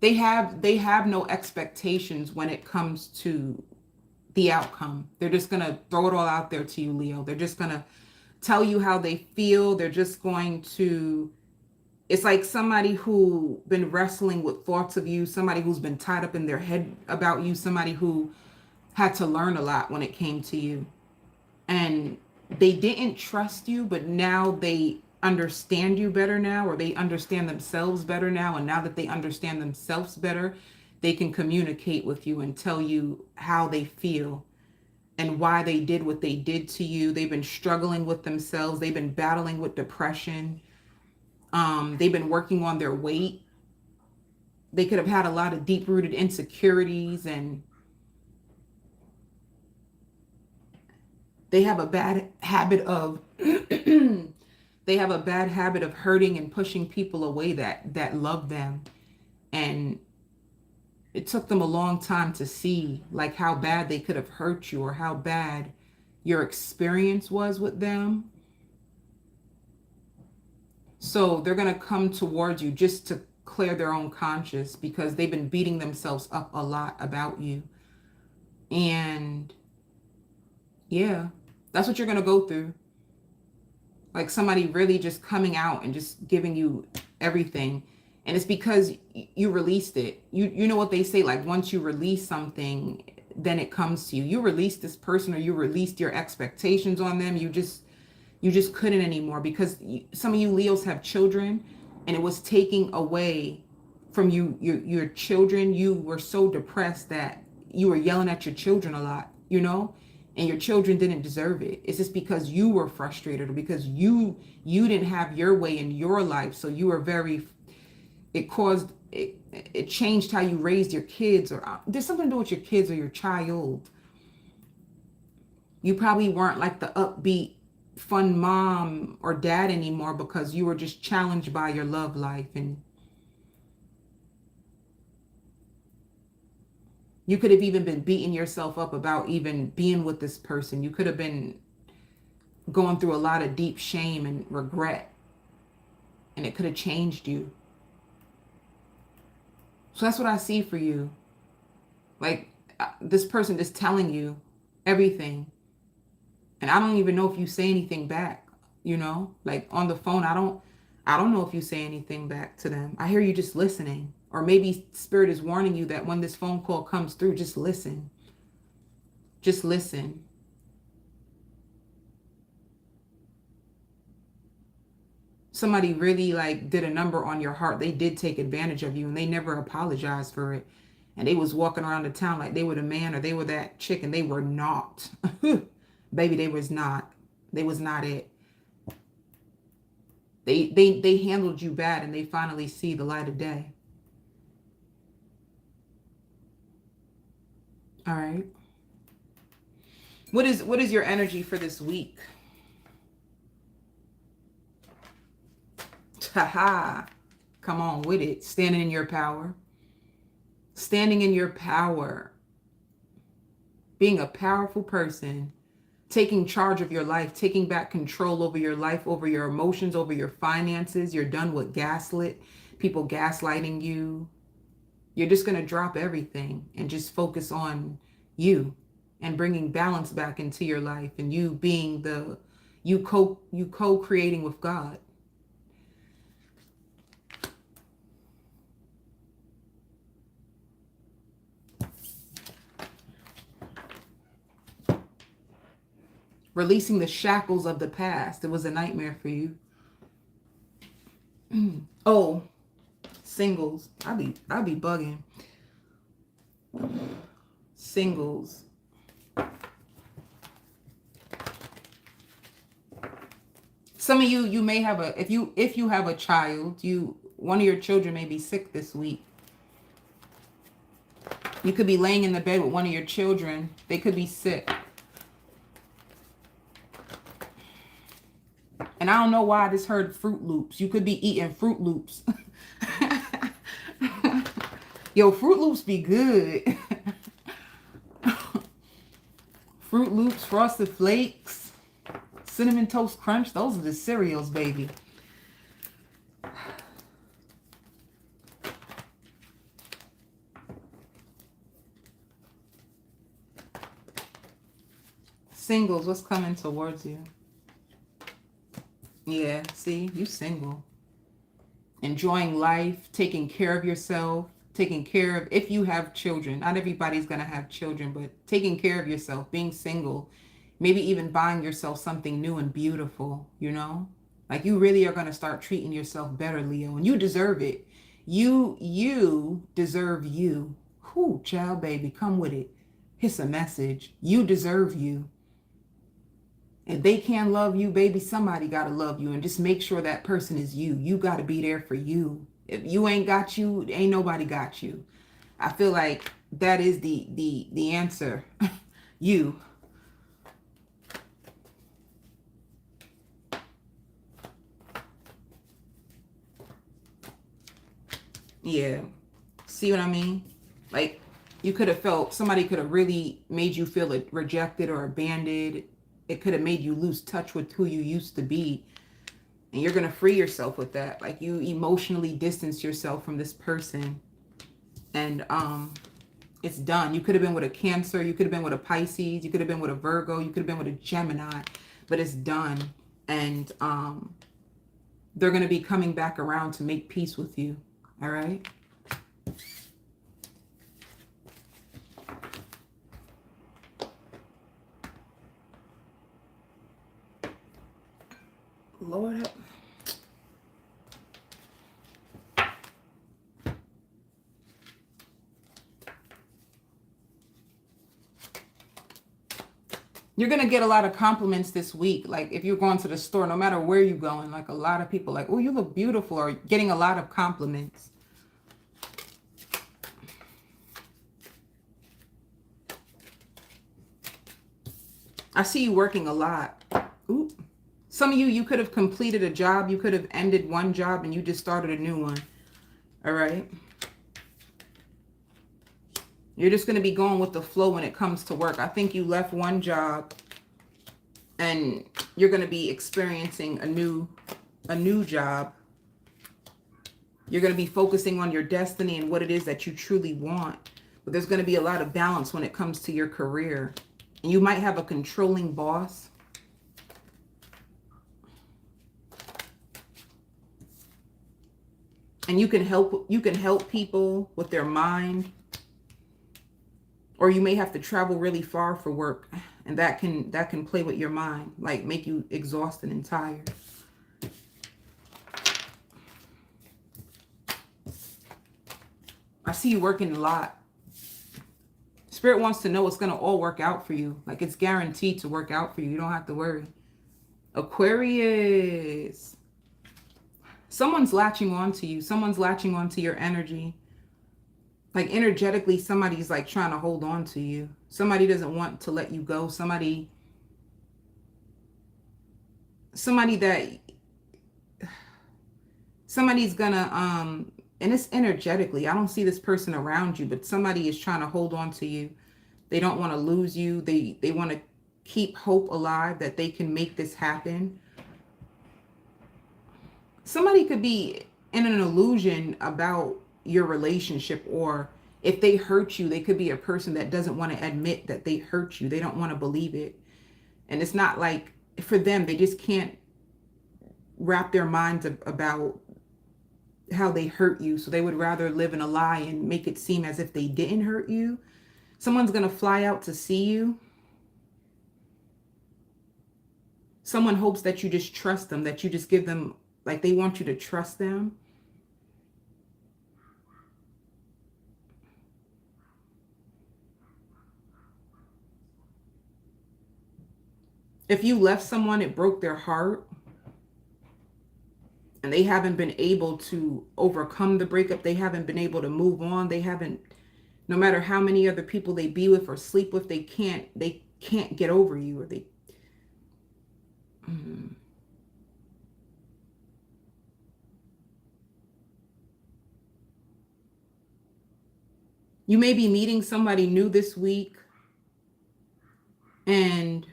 They have no expectations when it comes to the outcome. They're just going to throw it all out there to you, Leo. They're just going to tell you how they feel. They're just going to, it's like somebody who been wrestling with thoughts of you, somebody who's been tied up in their head about you, somebody who had to learn a lot when it came to you. And they didn't trust you, but now they understand you better now, or they understand themselves better now. And now that they understand themselves better, they can communicate with you and tell you how they feel and why they did what they did to you. They've been struggling with themselves. They've been battling with depression. They've been working on their weight. They could have had a lot of deep-rooted insecurities, and they have a bad habit of hurting and pushing people away that love them. And it took them a long time to see like how bad they could have hurt you, or how bad your experience was with them. So they're going to come towards you just to clear their own conscience, because they've been beating themselves up a lot about you. And yeah, that's what you're going to go through. Like somebody really just coming out and just giving you everything. And it's because you released it. You know what they say, like once you release something, then it comes to you. You released this person, or you released your expectations on them. You just couldn't anymore, because some of you Leos have children, and it was taking away from you, your children. You were so depressed that you were yelling at your children a lot, you know, and your children didn't deserve it. It's just because you were frustrated, or because you didn't have your way in your life. So you were it changed how you raised your kids, or there's something to do with your kids or your child. You probably weren't like the upbeat, fun mom or dad anymore, because you were just challenged by your love life. And you could have even been beating yourself up about even being with this person. You could have been going through a lot of deep shame and regret, and it could have changed you. So that's what I see for you. Like this person just telling you everything. And I don't even know if you say anything back, you know, like on the phone. I don't know if you say anything back to them. I hear you just listening, or maybe Spirit is warning you that when this phone call comes through, just listen. Just listen. Somebody really like did a number on your heart. They did take advantage of you, and they never apologized for it. And they was walking around the town like they were the man, or they were that chick, and they were not. Baby, they was not. They was not it. They handled you bad, and they finally see the light of day. All right. What is your energy for this week? Haha. Come on with it. Standing in your power. Standing in your power. Being a powerful person. Taking charge of your life. Taking back control over your life, over your emotions, over your finances. You're done with gaslit. People gaslighting you. You're just going to drop everything and just focus on you and bringing balance back into your life, and you being you co-creating with God. Releasing the shackles of the past. It was a nightmare for you. Oh, Singles. I be bugging. Singles. Some of you may have a, if you have a child, one of your children may be sick this week. You could be laying in the bed with one of your children. They could be sick. And I don't know why I just heard Fruit Loops. You could be eating Fruit Loops. Yo, Fruit Loops be good. Fruit Loops, Frosted Flakes, Cinnamon Toast Crunch. Those are the cereals, baby. Singles, what's coming towards you? Yeah, see, you single. Enjoying life, taking care of yourself, taking care of, if you have children. Not everybody's going to have children, but taking care of yourself, being single, maybe even buying yourself something new and beautiful, you know? Like you really are going to start treating yourself better, Leo, and you deserve it. You deserve you. Whoo, child, baby, come with it. It's a message. You deserve you. If they can't love you, baby, somebody got to love you. And just make sure that person is you. You got to be there for you. If you ain't got you, ain't nobody got you. I feel like that is the answer. You. Yeah. See what I mean? Like you could have felt, somebody could have really made you feel rejected or abandoned. It could have made you lose touch with who you used to be. And you're going to free yourself with that. Like you emotionally distance yourself from this person. And it's done. You could have been with a Cancer. You could have been with a Pisces. You could have been with a Virgo. You could have been with a Gemini. But it's done. And they're going to be coming back around to make peace with you. All right? Lord help. You're going to get a lot of compliments this week. Like if you're going to the store, no matter where you're going, like a lot of people like, oh, you look beautiful, or getting a lot of compliments. I see you working a lot. Ooh. Some of you could have completed a job. You could have ended one job and you just started a new one. All right. You're just going to be going with the flow when it comes to work. I think you left one job and you're going to be experiencing a new job. You're going to be focusing on your destiny and what it is that you truly want. But there's going to be a lot of balance when it comes to your career. And you might have a controlling boss. And you can help people with their mind. Or you may have to travel really far for work, and that can play with your mind, like make you exhausted and tired. I see you working a lot. Spirit wants to know it's going to all work out for you. Like it's guaranteed to work out for you. You don't have to worry. Aquarius. Someone's latching on to you. Someone's latching on to your energy. Like energetically, somebody's like trying to hold on to you. Somebody doesn't want to let you go. Somebody's gonna, and it's energetically. I don't see this person around you, but somebody is trying to hold on to you. They don't want to lose you. They want to keep hope alive that they can make this happen. Somebody could be in an illusion about your relationship, or if they hurt you, they could be a person that doesn't want to admit that they hurt you. They don't want to believe it. And it's not like, for them, they just can't wrap their minds about how they hurt you. So they would rather live in a lie and make it seem as if they didn't hurt you. Someone's going to fly out to see you. Someone hopes that you just trust them, that you just give them, like they want you to trust them. If you left someone, it broke their heart, and they haven't been able to overcome the breakup. They haven't been able to move on. They haven't, no matter how many other people they be with or sleep with, they can't get over you, or they mm. You may be meeting somebody new this week, and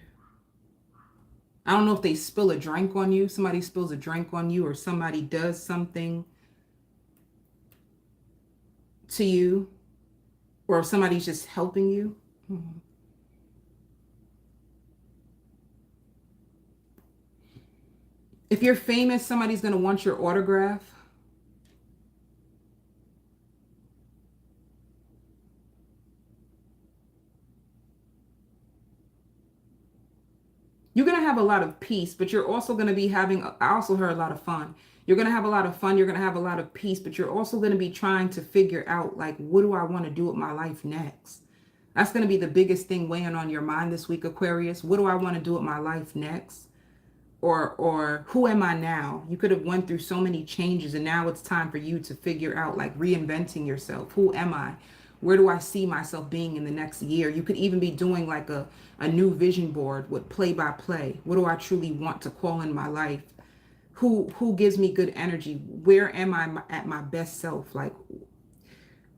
I don't know if they spill a drink on you, somebody spills a drink on you, or somebody does something to you, or if somebody's just helping you. Mhm. If you're famous, somebody's going to want your autograph. You're going to have a lot of peace, but you're also going to be having, I also heard a lot of fun. You're going to have a lot of fun. You're going to have a lot of peace, but you're also going to be trying to figure out, like, what do I want to do with my life next? That's going to be the biggest thing weighing on your mind this week, Aquarius. What do I want to do with my life next? Or who am I now? You could have went through so many changes, and now it's time for you to figure out, like, reinventing yourself. Who am I? Where do I see myself being in the next year? You could even be doing like a new vision board with play by play. What do I truly want to call in my life? Who gives me good energy? Where am I at my best self? Like,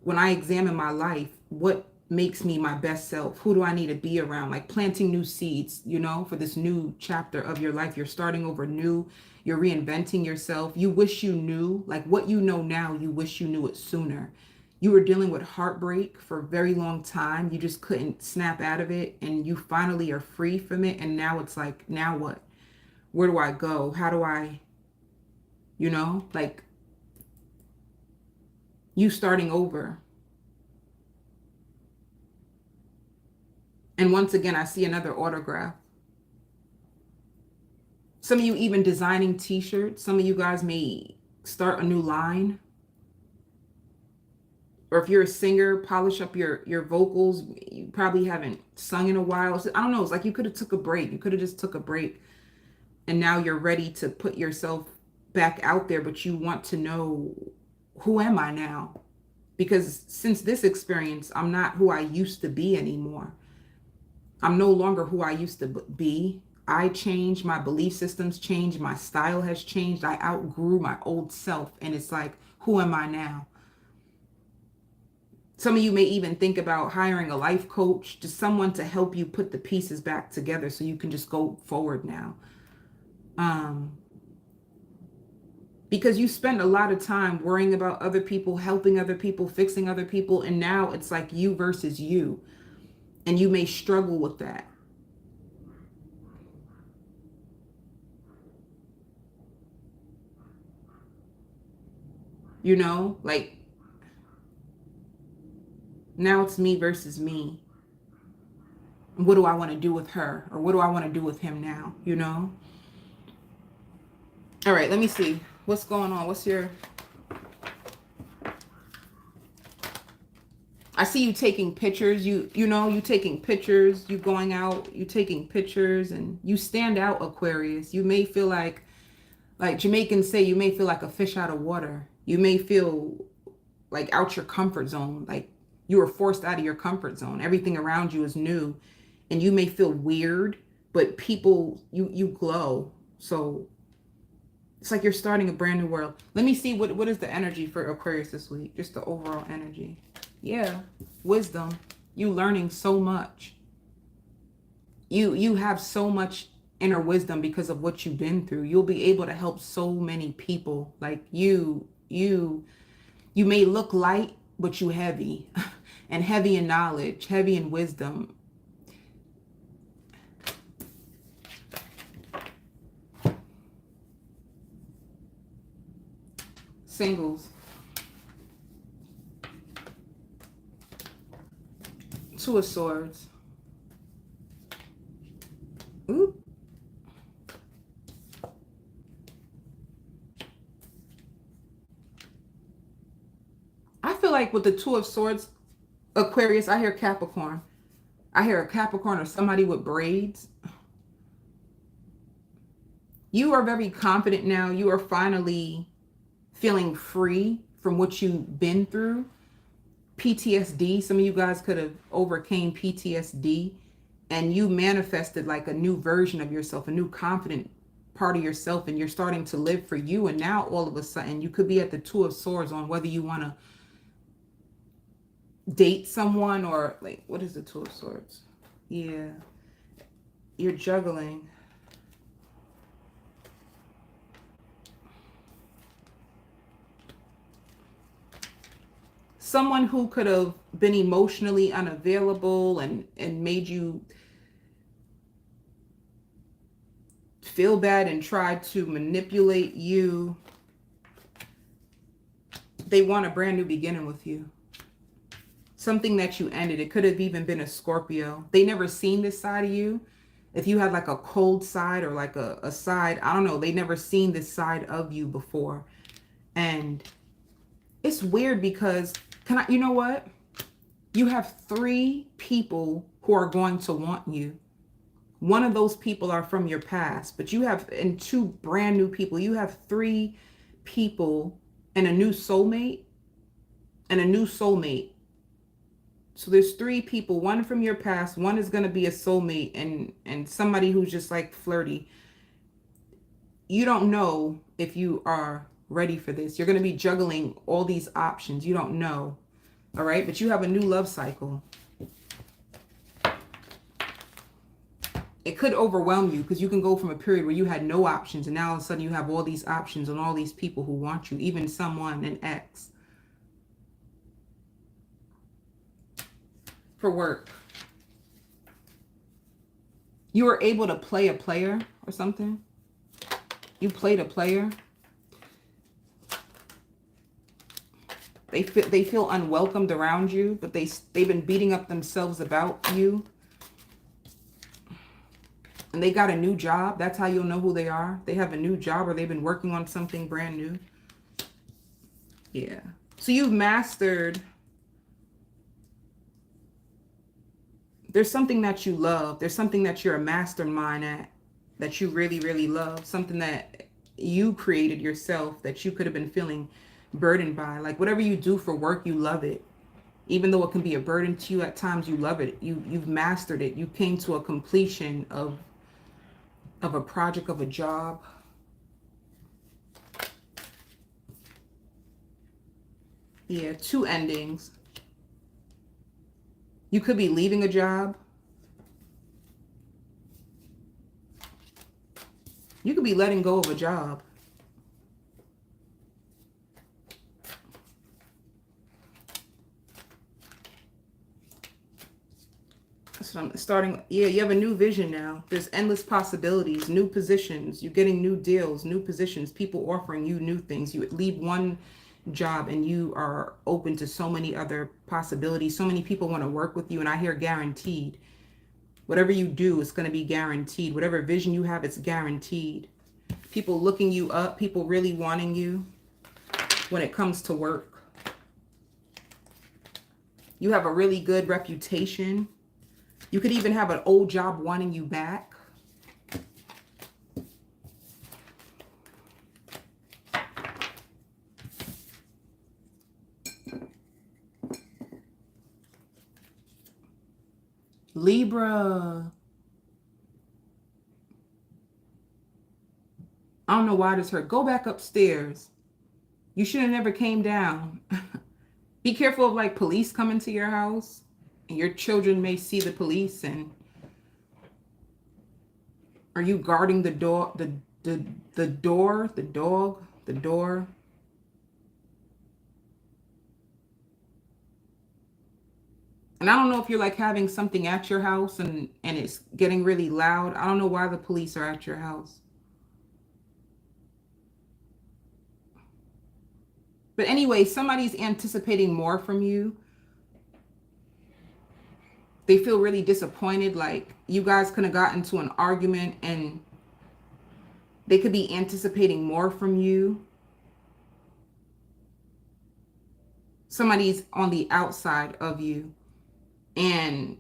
when I examine my life, what makes me my best self? Who do I need to be around? Like planting new seeds, for this new chapter of your life. You're starting over new. You're reinventing yourself. You wish you knew, like what you know now, you wish you knew it sooner. You were dealing with heartbreak for a very long time. You just couldn't snap out of it, and you finally are free from it. And now it's like, now what? Where do I go? How do I, like you starting over. And once again, I see another autograph. Some of you even designing t-shirts. Some of you guys may start a new line. Or if you're a singer, polish up your vocals. You probably haven't sung in a while. So, I don't know. It's like you could have took a break. You could have just took a break. And now you're ready to put yourself back out there. But you want to know, who am I now? Because since this experience, I'm not who I used to be anymore. I'm no longer who I used to be. I changed, my belief systems changed, my style has changed. I outgrew my old self. And it's like, who am I now? Some of you may even think about hiring a life coach, just someone to help you put the pieces back together so you can just go forward now. Because you spend a lot of time worrying about other people, helping other people, fixing other people. And now it's like you versus you. And you may struggle with that. Like now it's me versus me. What do I want to do with her? Or what do I want to do with him now? All right, let me see. What's going on? I see you taking pictures. You taking pictures, you going out, you taking pictures, and you stand out, Aquarius. You may feel like Jamaicans say, you may feel like a fish out of water. You may feel like out your comfort zone, like you were forced out of your comfort zone. Everything around you is new, and you may feel weird, but people, you glow. So it's like you're starting a brand new world. Let me see what is the energy for Aquarius this week. Just the overall energy. Yeah, wisdom. You learning so much. You have so much inner wisdom because of what you've been through. You'll be able to help so many people. Like you may look light, but you heavy. And heavy in knowledge, heavy in wisdom. Singles. Two of Swords. Oop. I feel like with the Two of Swords, Aquarius, I hear Capricorn. I hear a Capricorn or somebody with braids. You are very confident now. You are finally feeling free from what you've been through. PTSD, some of you guys could have overcame PTSD, and you manifested like a new version of yourself, a new confident part of yourself, and you're starting to live for you. And now all of a sudden you could be at the Two of Swords on whether you want to date someone or like, what is the Two of Swords? Yeah, you're juggling. Someone who could have been emotionally unavailable and made you feel bad and tried to manipulate you. They want a brand new beginning with you. Something that you ended. It could have even been a Scorpio. They never seen this side of you. If you had like a cold side or like a side, I don't know, they never seen this side of you before. And it's weird because, you know what? You have 3 people who are going to want you. One of those people are from your past, but you have, and 2 brand new people. You have 3 people and a new soulmate and a new soulmate. So there's 3 people, one from your past, one is going to be a soulmate, and somebody who's just like flirty. You don't know if you are ready for this. You're going to be juggling all these options. You don't know. All right. But you have a new love cycle. It could overwhelm you because you can go from a period where you had no options and now all of a sudden you have all these options and all these people who want you, even someone, an ex. For work, you were able to play a player or something. You played a player. They feel unwelcomed around you, but they've been beating up themselves about you. And they got a new job. That's how you'll know who they are. They have a new job or they've been working on something brand new. Yeah. So you've mastered. There's something that you love. There's something that you're a mastermind at, that you really, really love. Something that you created yourself that you could have been feeling burdened by. Like whatever you do for work, you love it. Even though it can be a burden to you at times, you love it. You've mastered it. You came to a completion of a project, of a job. Yeah, 2 endings. You could be leaving a job. You could be letting go of a job. So I'm starting, yeah, you have a new vision now. There's endless possibilities, new positions. You're getting new deals, new positions, people offering you new things. You leave one job and you are open to so many other possibilities. So many people want to work with you, and I hear guaranteed. Whatever you do, it's going to be guaranteed. Whatever vision you have, it's guaranteed. People looking you up, people really wanting you when it comes to work. You have a really good reputation. You could even have an old job wanting you back. Libra. I don't know why this hurt. Go back upstairs. You should have never came down. Be careful of like police coming to your house. And your children may see the police. And are you guarding the door, the door, the dog, the door? And I don't know if you're like having something at your house and it's getting really loud. I don't know why the police are at your house. But anyway, somebody's anticipating more from you. They feel really disappointed, like you guys could have gotten into an argument and they could be anticipating more from you. Somebody's on the outside of you. And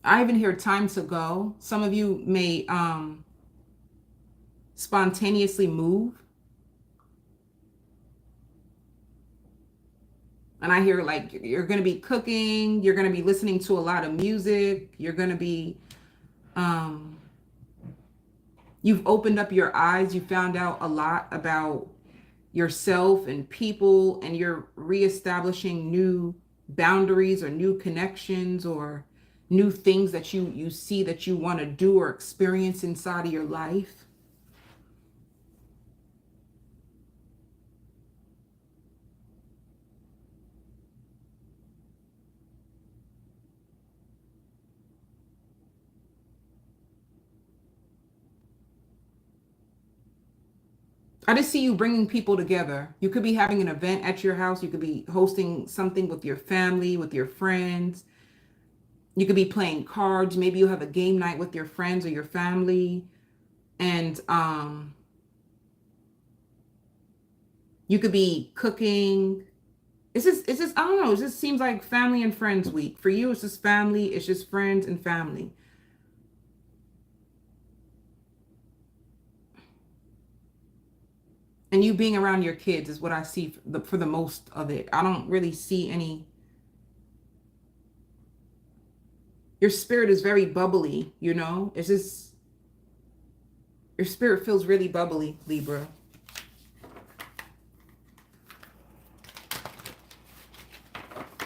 I even hear time to go. Some of you may spontaneously move. And I hear like you're going to be cooking, you're going to be listening to a lot of music, you're going to be, um, you've opened up your eyes, you found out a lot about yourself and people, and you're reestablishing new boundaries or new connections or new things that you see that you want to do or experience inside of your life. I just see you bringing people together. You could be having an event at your house. You could be hosting something with your family, with your friends. You could be playing cards. Maybe you have a game night with your friends or your family. And you could be cooking. It's just, I don't know. It just seems like family and friends week. For you, it's just family. It's just friends and family. And you being around your kids is what I see for the most of it. I don't really see any. Your spirit is very bubbly, you know? It's just, your spirit feels really bubbly, Libra.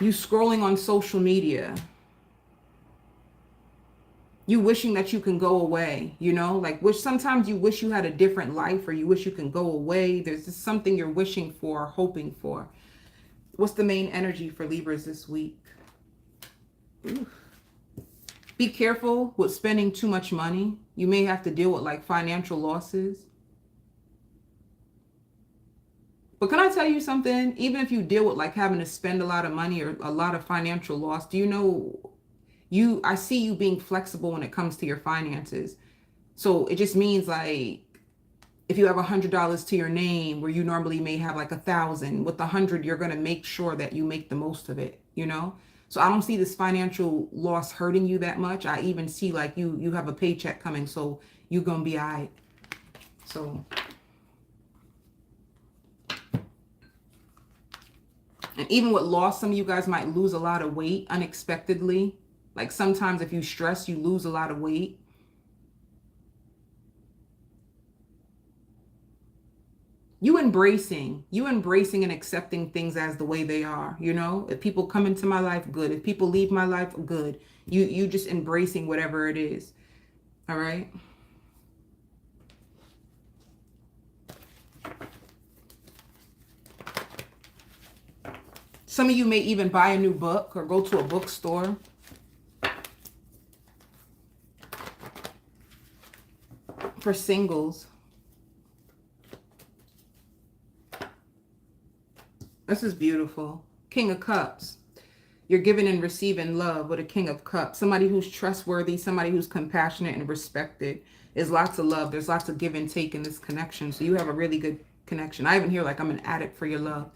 You scrolling on social media. You wishing that you can go away, you know? Like, wish sometimes you wish you had a different life, or you wish you can go away. There's just something you're wishing for, hoping for. What's the main energy for Libras this week? Ooh. Be careful with spending too much money. You may have to deal with like financial losses. But can I tell you something? Even if you deal with like having to spend a lot of money or a lot of financial loss, do you know, I see you being flexible when it comes to your finances. So it just means like if you have $100 to your name where you normally may have like 1,000, with 100 you're going to make sure that you make the most of it, you know? So I don't see this financial loss hurting you that much. I even see like you have a paycheck coming, so you're going to be all right. So, and even with loss, some of you guys might lose a lot of weight unexpectedly. Like sometimes if you stress, you lose a lot of weight. You embracing and accepting things as the way they are, you know? If people come into my life, good. If people leave my life, good. You just embracing whatever it is. All right? Some of you may even buy a new book or go to a bookstore. For singles, this is beautiful. King of Cups. You're giving and receiving love with a King of Cups. Somebody who's trustworthy, somebody who's compassionate and respected. There's lots of love. There's lots of give and take in this connection. So you have a really good connection. I even hear like I'm an addict for your love.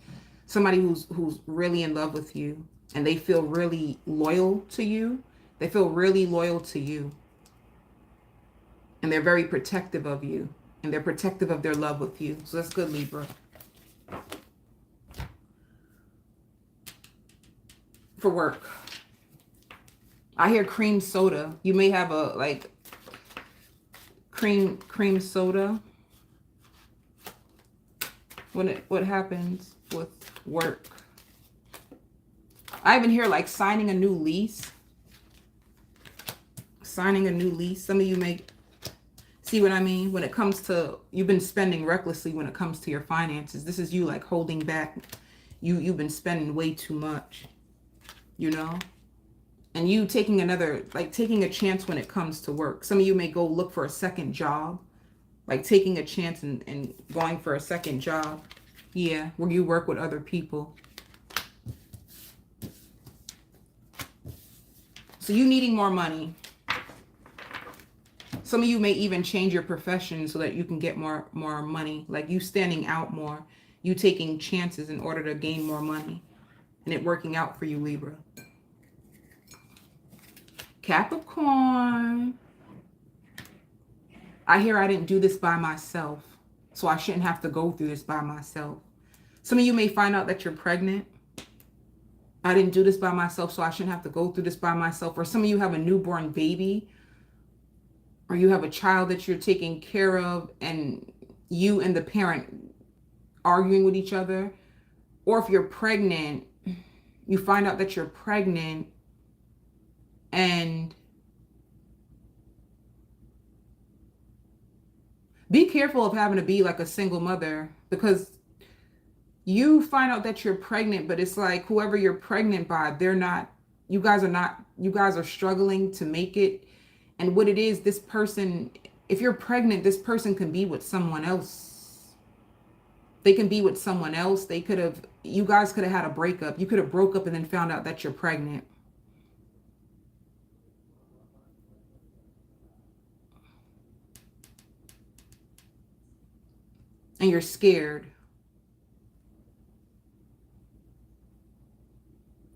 Somebody who's really in love with you, and they feel really loyal to you. They feel really loyal to you. And they're very protective of you. And they're protective of their love with you. So that's good, Libra. For work, I hear cream soda. You may have a like cream soda. What happens with work? I even hear like signing a new lease. Signing a new lease. Some of you may see what I mean when it comes to, you've been spending recklessly when it comes to your finances. This is you like holding back. You've been spending way too much, you know? And you taking taking a chance when it comes to work. Some of you may go look for a second job, like taking a chance and going for a second job. Yeah, where you work with other people. So you needing more money. Some of you may even change your profession so that you can get more money. Like you standing out more. You taking chances in order to gain more money. And it working out for you, Libra. Capricorn, I hear I didn't do this by myself, so I shouldn't have to go through this by myself. Some of you may find out that you're pregnant. I didn't do this by myself, so I shouldn't have to go through this by myself. Or some of you have a newborn baby, or you have a child that you're taking care of, and you and the parent arguing with each other. Or if you're pregnant, you find out that you're pregnant and be careful of having to be like a single mother, because you find out that you're pregnant, but it's like whoever you're pregnant by, you guys are struggling to make it. And what it is, this person, if you're pregnant, this person can be with someone else. They can be with someone else. You guys could have had a breakup. You could have broke up and then found out that you're pregnant. And you're scared.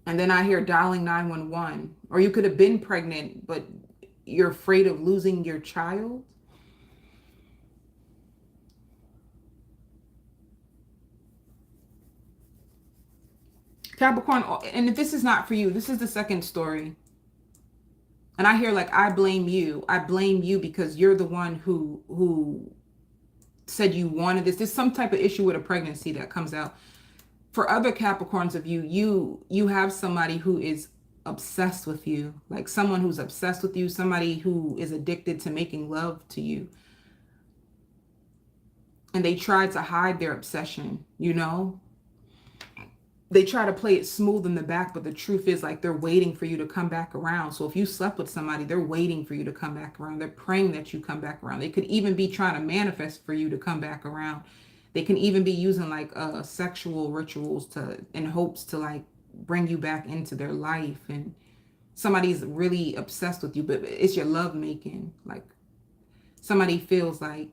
And then I hear dialing 911. Or you could have been pregnant, but you're afraid of losing your child. Capricorn, and if this is not for you, this is the second story. And I hear like, I blame you. I blame you because you're the one who said you wanted this. There's some type of issue with a pregnancy that comes out. For other Capricorns of you have somebody who is obsessed with you, like someone who's obsessed with you, somebody who is addicted to making love to you. And they try to hide their obsession, you know? They try to play it smooth in the back, but the truth is like they're waiting for you to come back around. So if you slept with somebody, they're waiting for you to come back around. They're praying that you come back around. They could even be trying to manifest for you to come back around. They can even be using like sexual rituals in hopes to like bring you back into their life. And somebody's really obsessed with you, but it's your love making. Like somebody feels like,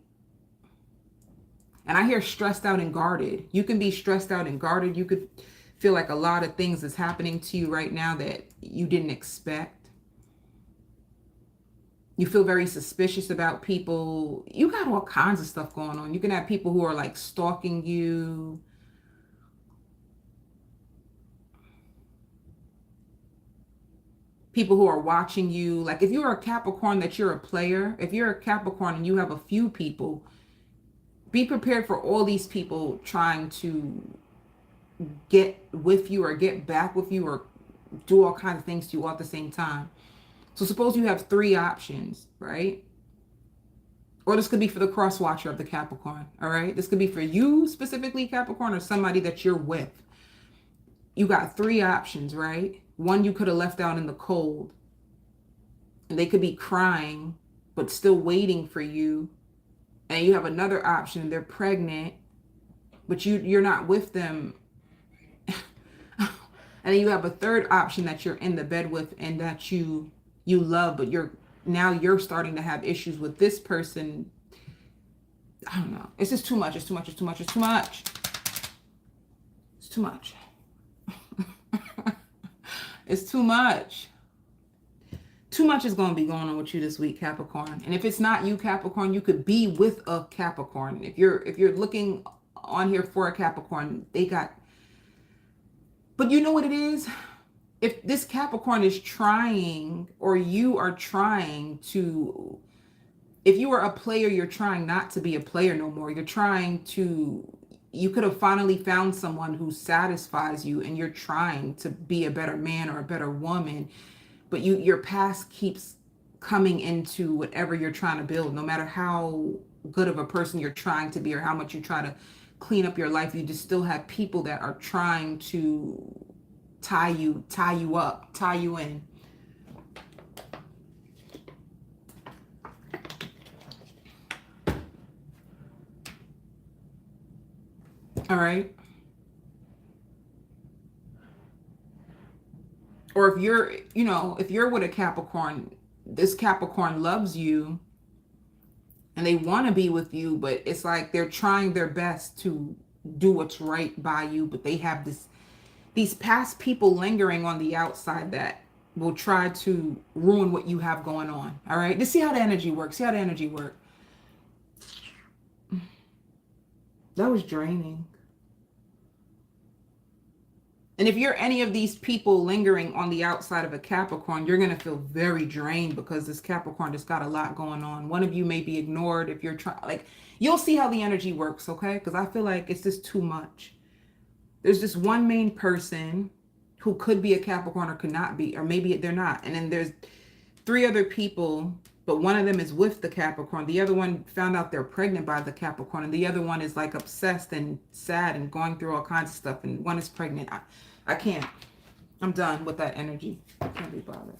and I hear stressed out and guarded. You can be stressed out and guarded. You could feel like a lot of things is happening to you right now that you didn't expect. You feel very suspicious about people. You got all kinds of stuff going on. You can have people who are like stalking you. People who are watching you. Like if you're a Capricorn that you're a player, if you're a Capricorn and you have a few people, be prepared for all these people trying to get with you or get back with you or do all kinds of things to you all at the same time. So suppose you have 3 options, right? Or this could be for the cross watcher of the Capricorn, all right? This could be for you specifically, Capricorn, or somebody that you're with. You got 3 options, right? One you could have left out in the cold. And they could be crying, but still waiting for you. And you have another option. They're pregnant, but you're not with them. And then you have a third option that you're in the bed with and that you love, but you're starting to have issues with this person. I don't know. It's just too much. It's too much. It's too much. It's too much. It's too much. It's too much. Too much is going to be going on with you this week, Capricorn. And if it's not you, Capricorn, you could be with a Capricorn. If you're looking on here for a Capricorn, they got. But you know what it is? If this Capricorn is trying, or you are trying to, if you are a player, you're trying not to be a player no more. You could have finally found someone who satisfies you and you're trying to be a better man or a better woman, but your past keeps coming into whatever you're trying to build. No matter how good of a person you're trying to be or how much you try to clean up your life, you just still have people that are trying to tie you up, tie you in. All right. Or if you're with a Capricorn, this Capricorn loves you and they want to be with you, but it's like they're trying their best to do what's right by you, but they have these past people lingering on the outside that will try to ruin what you have going on. All right. Just see how the energy works. See how the energy works. That was draining. And if you're any of these people lingering on the outside of a Capricorn, you're going to feel very drained because this Capricorn has got a lot going on. One of you may be ignored if you're trying, like, you'll see how the energy works, okay? Because I feel like it's just too much. There's just one main person who could be a Capricorn or could not be, or maybe they're not. And then there's 3 other people, but one of them is with the Capricorn. The other one found out they're pregnant by the Capricorn. And the other one is like obsessed and sad and going through all kinds of stuff. And one is pregnant. I can't. I'm done with that energy. I can't be bothered.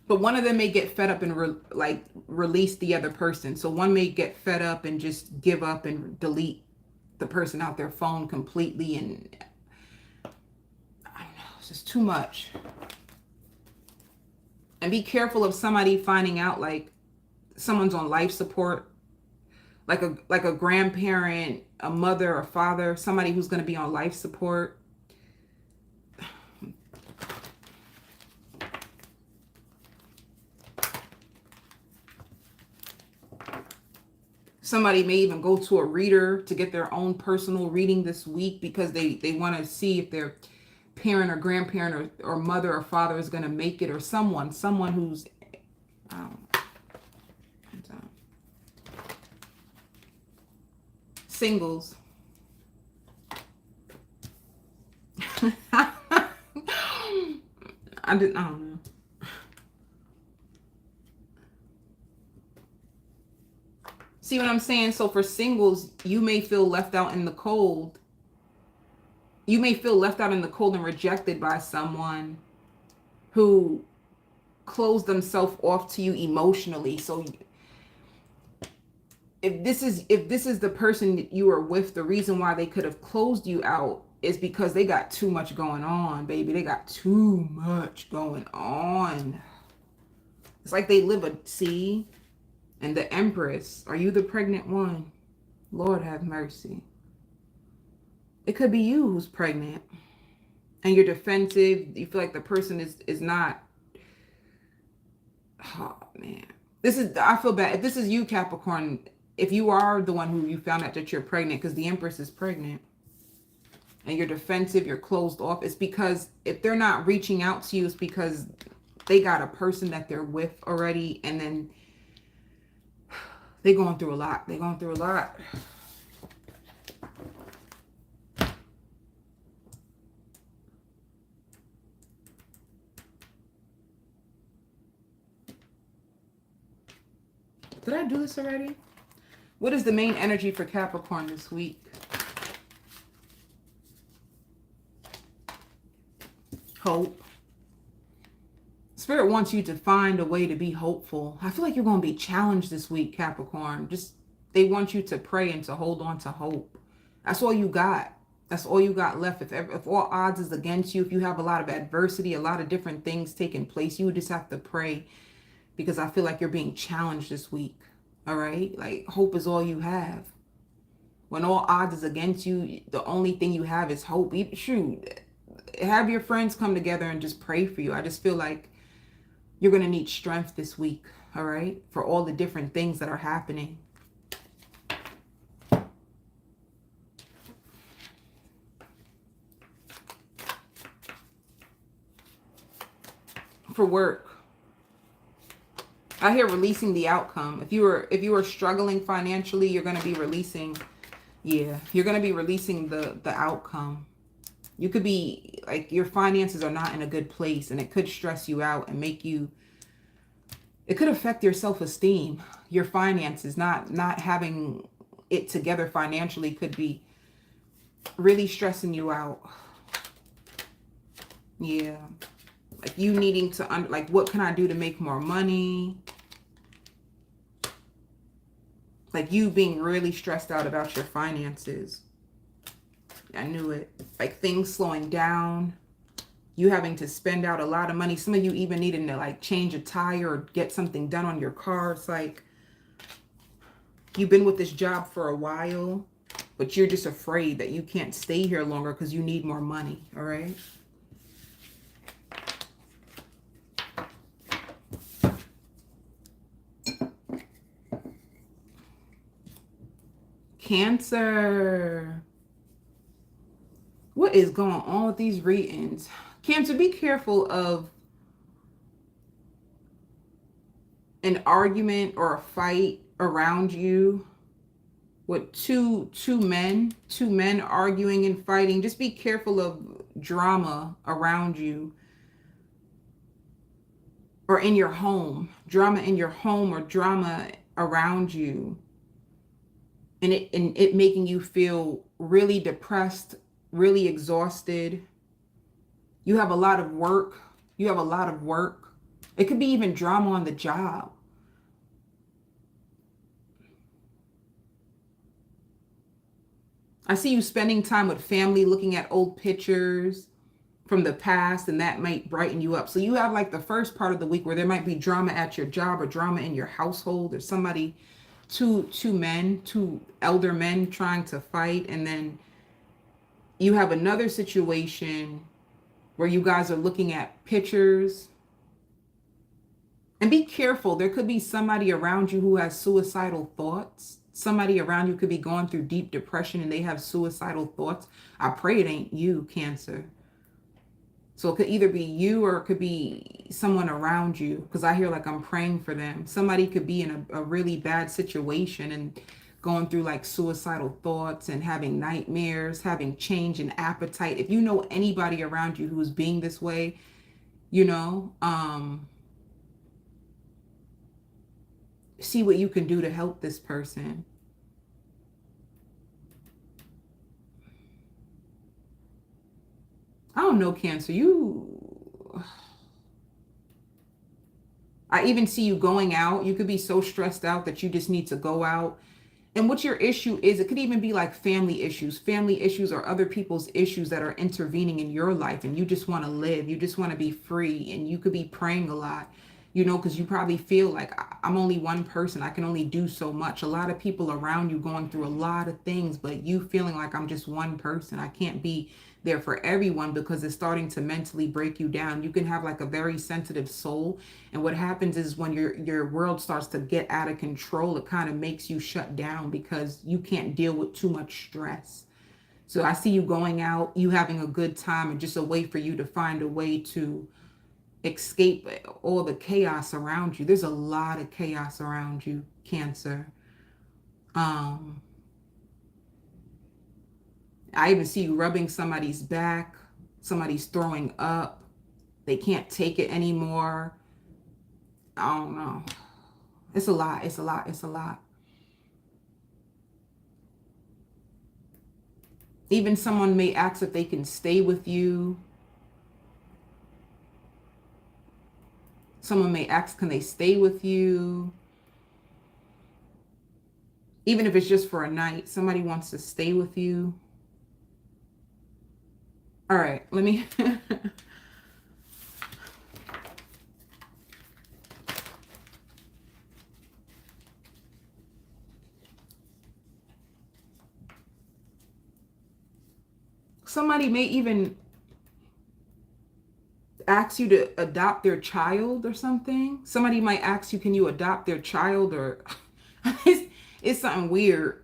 But one of them may get fed up and release the other person. So one may get fed up and just give up and delete the person out their phone completely. And I don't know, it's just too much. And be careful of somebody finding out like someone's on life support, like a grandparent, a mother, a father, somebody who's going to be on life support. Somebody may even go to a reader to get their own personal reading this week because they want to see if their parent or grandparent or mother or father is going to make it, or someone who's singles. I don't know. See what I'm saying? So for singles, you may feel left out in the cold. You may feel left out in the cold and rejected by someone who closed themselves off to you emotionally. So if this is the person that you are with, the reason why they could have closed you out is because they got too much going on, baby. They got too much going on. It's like they live see? And the Empress, are you the pregnant one? Lord have mercy. It could be you who's pregnant. And you're defensive. You feel like the person is not. Oh, man. I feel bad. If this is you, Capricorn, if you are the one who you found out that you're pregnant, because the Empress is pregnant, and you're defensive, you're closed off, it's because if they're not reaching out to you, it's because they got a person that they're with already, and then they're going through a lot. They're going through a lot. Did I do this already? What is the main energy for Capricorn this week? Hope. Spirit wants you to find a way to be hopeful. I feel like you're going to be challenged this week, Capricorn. They want you to pray and to hold on to hope. That's all you got. That's all you got left. If all odds is against you, if you have a lot of adversity, a lot of different things taking place, you would just have to pray, because I feel like you're being challenged this week. All right? Like, hope is all you have. When all odds is against you, the only thing you have is hope. Shoot, have your friends come together and just pray for you. I just feel like you're going to need strength this week, all right? For all the different things that are happening. For work, I hear releasing the outcome. If you were struggling financially, you're going to be releasing, you're going to be releasing the outcome. You could be like, your finances are not in a good place, and it could stress you out and make you, it could affect your self-esteem. Your finances, not having it together financially, could be really stressing you out. Yeah. Like you needing to, like, what can I do to make more money? Like you being really stressed out about your finances. I knew it. Like things slowing down. You having to spend out a lot of money. Some of you even needing to like change a tire or get something done on your car. It's like you've been with this job for a while, but you're just afraid that you can't stay here longer because you need more money. All right. Cancer. What is going on with these readings? Cancer, be careful of an argument or a fight around you with two men arguing and fighting. Just be careful of drama around you or in your home. Drama in your home or drama around you. And it making you feel really depressed, really exhausted. You have a lot of work. It could be even drama on the job. I see you spending time with family, looking at old pictures from the past, and that might brighten you up. So you have like the first part of the week where there might be drama at your job or drama in your household, or somebody, two elder men trying to fight. And then you have another situation where you guys are looking at pictures. And be careful. There could be somebody around you who has suicidal thoughts. Somebody around you could be going through deep depression and they have suicidal thoughts. I pray it ain't you, Cancer. So it could either be you or it could be someone around you, because I hear like I'm praying for them. Somebody could be in a really bad situation and going through like suicidal thoughts and having nightmares, having change in appetite. If you know anybody around you who's being this way, see what you can do to help this person. I don't know, Cancer. I even see you going out. You could be so stressed out that you just need to go out. And what your issue is, it could even be like family issues or other people's issues that are intervening in your life. And you just want to live. You just want to be free. And you could be praying a lot, because you probably feel like I'm only one person. I can only do so much. A lot of people around you going through a lot of things, but you feeling like I'm just one person. I can't be there for everyone, because it's starting to mentally break you down. You can have like a very sensitive soul. And what happens is when your world starts to get out of control, it kind of makes you shut down because you can't deal with too much stress. So I see you going out, you having a good time, and just a way for you to find a way to escape all the chaos around you. There's a lot of chaos around you, Cancer. I even see you rubbing somebody's back. Somebody's throwing up. They can't take it anymore. I don't know. It's a lot. It's a lot. It's a lot. Even someone may ask if they can stay with you. Someone may ask, can they stay with you? Even if it's just for a night, somebody wants to stay with you. All right, let me... Somebody may even ask you to adopt their child or something. Somebody might ask you, can you adopt their child? Or it's something weird.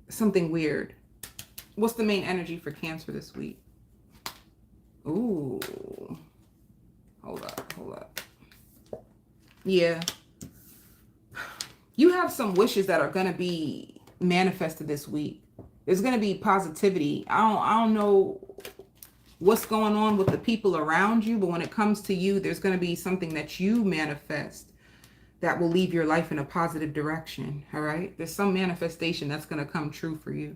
Something weird. What's the main energy for Cancer this week? Ooh. Hold up. Yeah. You have some wishes that are going to be manifested this week. There's going to be positivity. I don't know what's going on with the people around you, but when it comes to you, there's going to be something that you manifest that will leave your life in a positive direction. All right. There's some manifestation that's going to come true for you.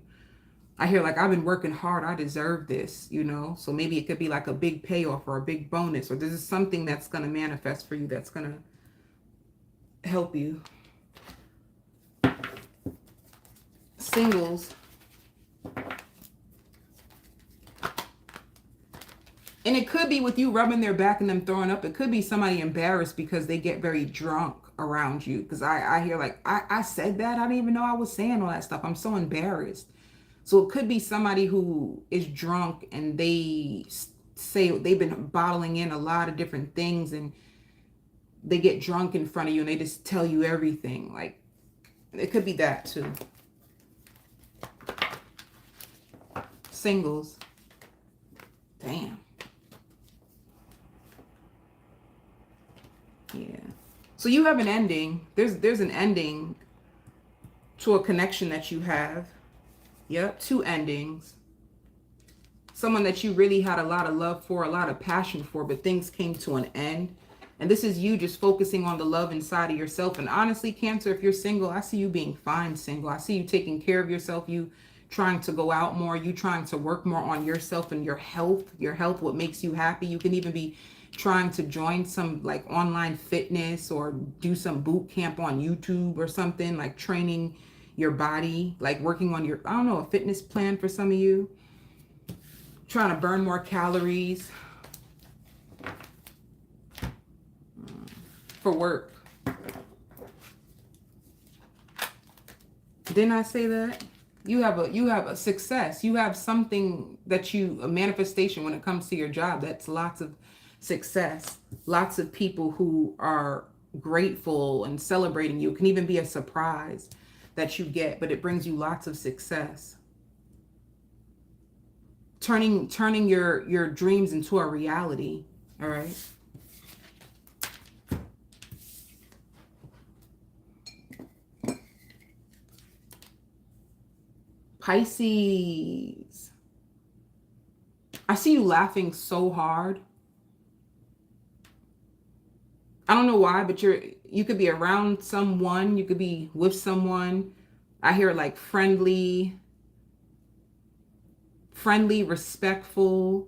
I hear like, I've been working hard. I deserve this, so maybe it could be like a big payoff or a big bonus, or this is something that's going to manifest for you. That's going to help you. Singles. And it could be with you rubbing their back and them throwing up. It could be somebody embarrassed because they get very drunk. around you, because I hear like, I said that. I didn't even know I was saying all that stuff. I'm so embarrassed. So it could be somebody who is drunk and they say they've been bottling in a lot of different things, and they get drunk in front of you and they just tell you everything. Like, it could be that too. Singles. Damn. Yeah. So you have an ending. There's an ending to a connection that you have. Yep, 2 endings. Someone that you really had a lot of love for, a lot of passion for, but things came to an end. And this is you just focusing on the love inside of yourself. And honestly, Cancer, if you're single, I see you being fine single. I see you taking care of yourself, you trying to go out more, you trying to work more on yourself and your health, what makes you happy. You can even be trying to join some like online fitness or do some boot camp on YouTube or something, like training your body, like working on your, I don't know, a fitness plan for some of you. Trying to burn more calories for work. Didn't I say that? You have a success. You have something that a manifestation when it comes to your job. That's lots of success. Lots of people who are grateful and celebrating you. It can even be a surprise that you get, but it brings you lots of success. Turning your dreams into a reality. All right. Pisces. I see you laughing so hard. I don't know why, but you could be around someone, you could be with someone. I hear like friendly, respectful.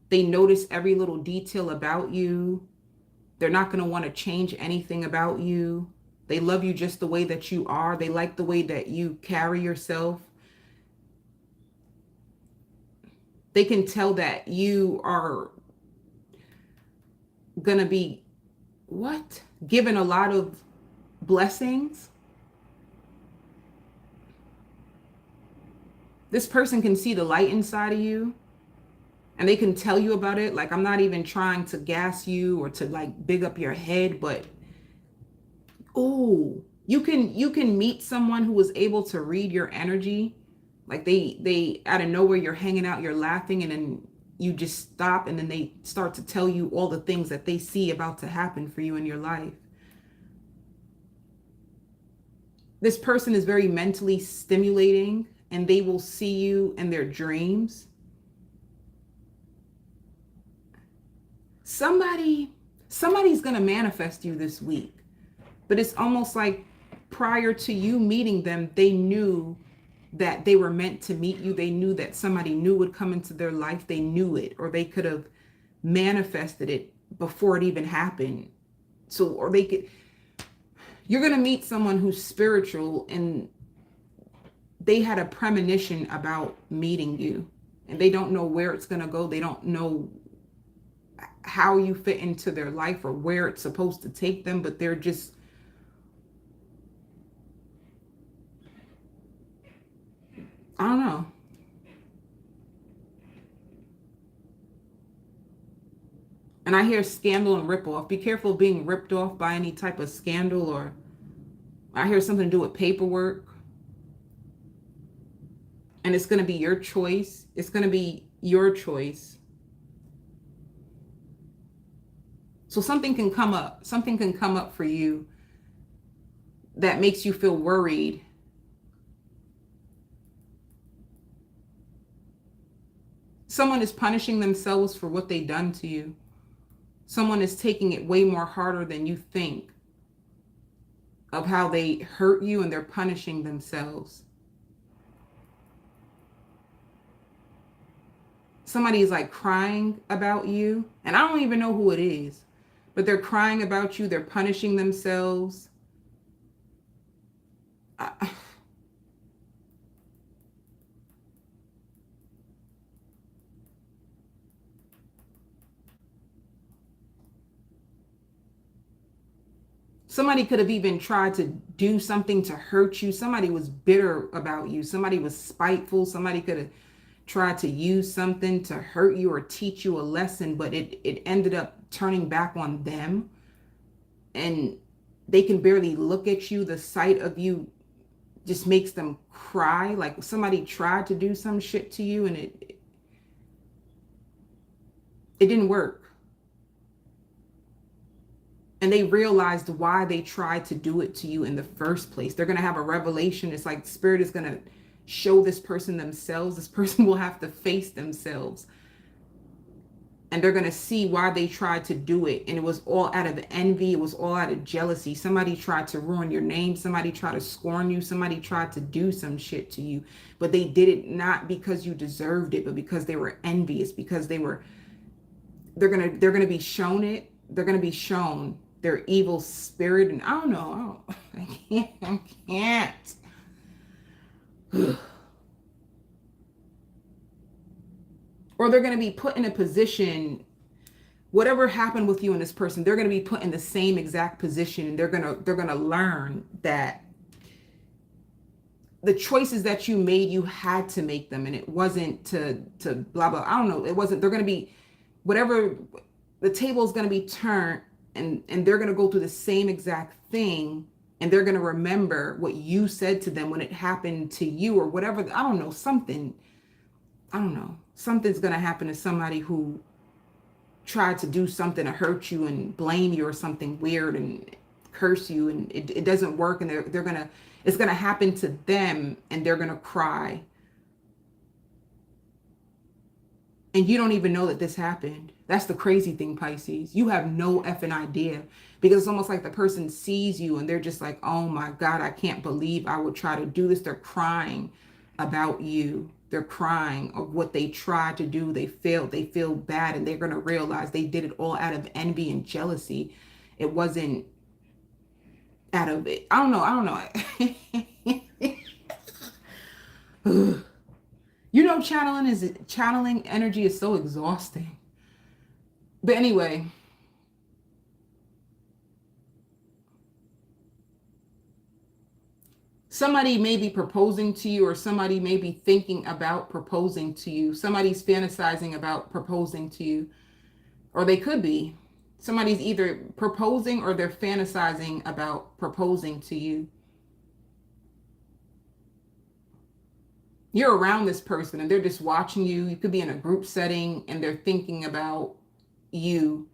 They notice every little detail about you. They're not going to want to change anything about you. They love you just the way that you are. They like the way that you carry yourself. They can tell that you are going to be, given a lot of blessings. This person can see the light inside of you and they can tell you about it. Like, I'm not even trying to gas you or to like big up your head, but you can meet someone who is able to read your energy. Like they out of nowhere, you're hanging out, you're laughing, and then you just stop, and then they start to tell you all the things that they see about to happen for you in your life. This person is very mentally stimulating, and they will see you in their dreams. Somebody's going to manifest you this week, but it's almost like prior to you meeting them, they knew that they were meant to meet you. They knew that somebody new would come into their life. They knew it, or they could have manifested it before it even happened. You're going to meet someone who's spiritual, and they had a premonition about meeting you, and they don't know where it's going to go. They don't know how you fit into their life or where it's supposed to take them, but they're just, I don't know. And I hear scandal and rip off. Be careful of being ripped off by any type of scandal, or I hear something to do with paperwork. And it's going to be your choice. It's going to be your choice. So something can come up. Something can come up for you that makes you feel worried. Someone is punishing themselves for what they've done to you. Someone is taking it way more harder than you think of how they hurt you, and they're punishing themselves. Somebody is like crying about you, and I don't even know who it is, but they're crying about you. They're punishing themselves. Somebody could have even tried to do something to hurt you. Somebody was bitter about you. Somebody was spiteful. Somebody could have tried to use something to hurt you or teach you a lesson, but it ended up turning back on them. And they can barely look at you. The sight of you just makes them cry. Like somebody tried to do some shit to you and it didn't work. And they realized why they tried to do it to you in the first place. They're going to have a revelation. It's like Spirit is going to show this person themselves. This person will have to face themselves. And they're going to see why they tried to do it. And it was all out of envy. It was all out of jealousy. Somebody tried to ruin your name. Somebody tried to scorn you. Somebody tried to do some shit to you. But they did it not because you deserved it, but because they were envious, because they're going to be shown it. They're going to be shown their evil spirit. And I don't know. I can't. Or they're going to be put in a position, whatever happened with you and this person, they're going to be put in the same exact position. And they're going to learn that the choices that you made, you had to make them. And it wasn't to blah, blah. I don't know. It wasn't, they're going to be, whatever, the table is going to be turned. And they're going to go through the same exact thing. And they're going to remember what you said to them when it happened to you or whatever. I don't know, something. I don't know. Something's going to happen to somebody who tried to do something to hurt you and blame you or something weird and curse you. And it doesn't work. And it's going to happen to them and they're going to cry. And you don't even know that this happened. That's the crazy thing, Pisces. You have no effing idea, because it's almost like the person sees you and they're just like, oh my God, I can't believe I would try to do this. They're crying about you. They're crying of what they tried to do. They failed. They feel bad. And they're going to realize they did it all out of envy and jealousy. It wasn't out of it. I don't know. You know, channeling energy is so exhausting. But anyway, somebody may be proposing to you, or somebody may be thinking about proposing to you. Somebody's fantasizing about proposing to you, or they could be. Somebody's either proposing or they're fantasizing about proposing to you. You're around this person and they're just watching you. You could be in a group setting and they're thinking about you.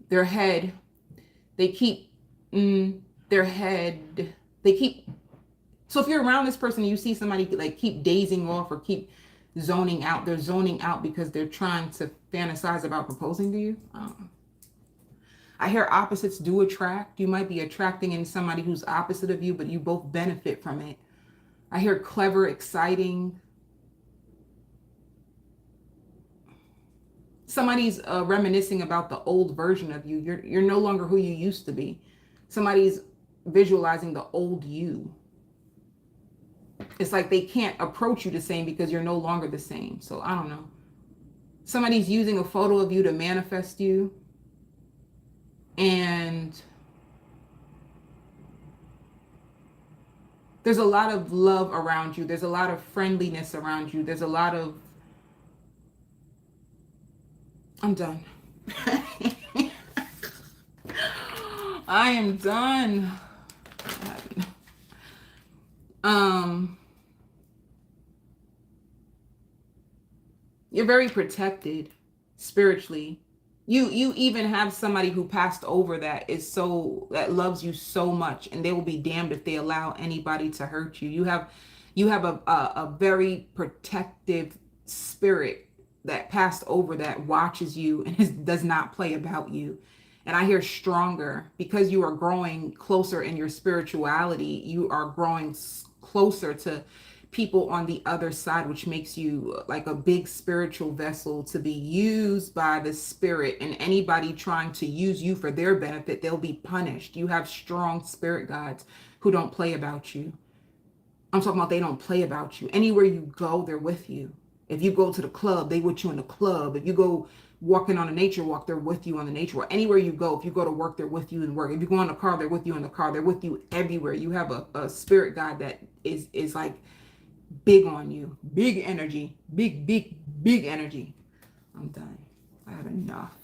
Their head, they keep, so if you're around this person and you see somebody like keep dazing off or keep zoning out, they're zoning out because they're trying to fantasize about proposing to you. I hear opposites do attract. You might be attracting in somebody who's opposite of you, but you both benefit from it. I hear clever, exciting. Somebody's reminiscing about the old version of you. You're no longer who you used to be. Somebody's visualizing the old you. It's like they can't approach you the same because you're no longer the same. So I don't know. Somebody's using a photo of you to manifest you. And there's a lot of love around you. There's a lot of friendliness around you. There's a lot of... I'm done. I am done. You're very protected spiritually. You even have somebody who passed over that loves you so much, and they will be damned if they allow anybody to hurt you. You have a very protective spirit that passed over that watches you and does not play about you. And I hear stronger because you are growing closer in your spirituality. You are growing closer to people on the other side, which makes you like a big spiritual vessel to be used by the spirit. And anybody trying to use you for their benefit, they'll be punished. You have strong spirit guides who don't play about you. I'm talking about they don't play about you. Anywhere you go, they're with you. If you go to the club, they with you in the club. If you go walking on a nature walk, they're with you on the nature walk. Anywhere you go, if you go to work, they're with you in work. If you go in the car, they're with you in the car. They're with you everywhere. You have a spirit guide that is like big on you. Big energy. Big energy. I'm done. I have enough.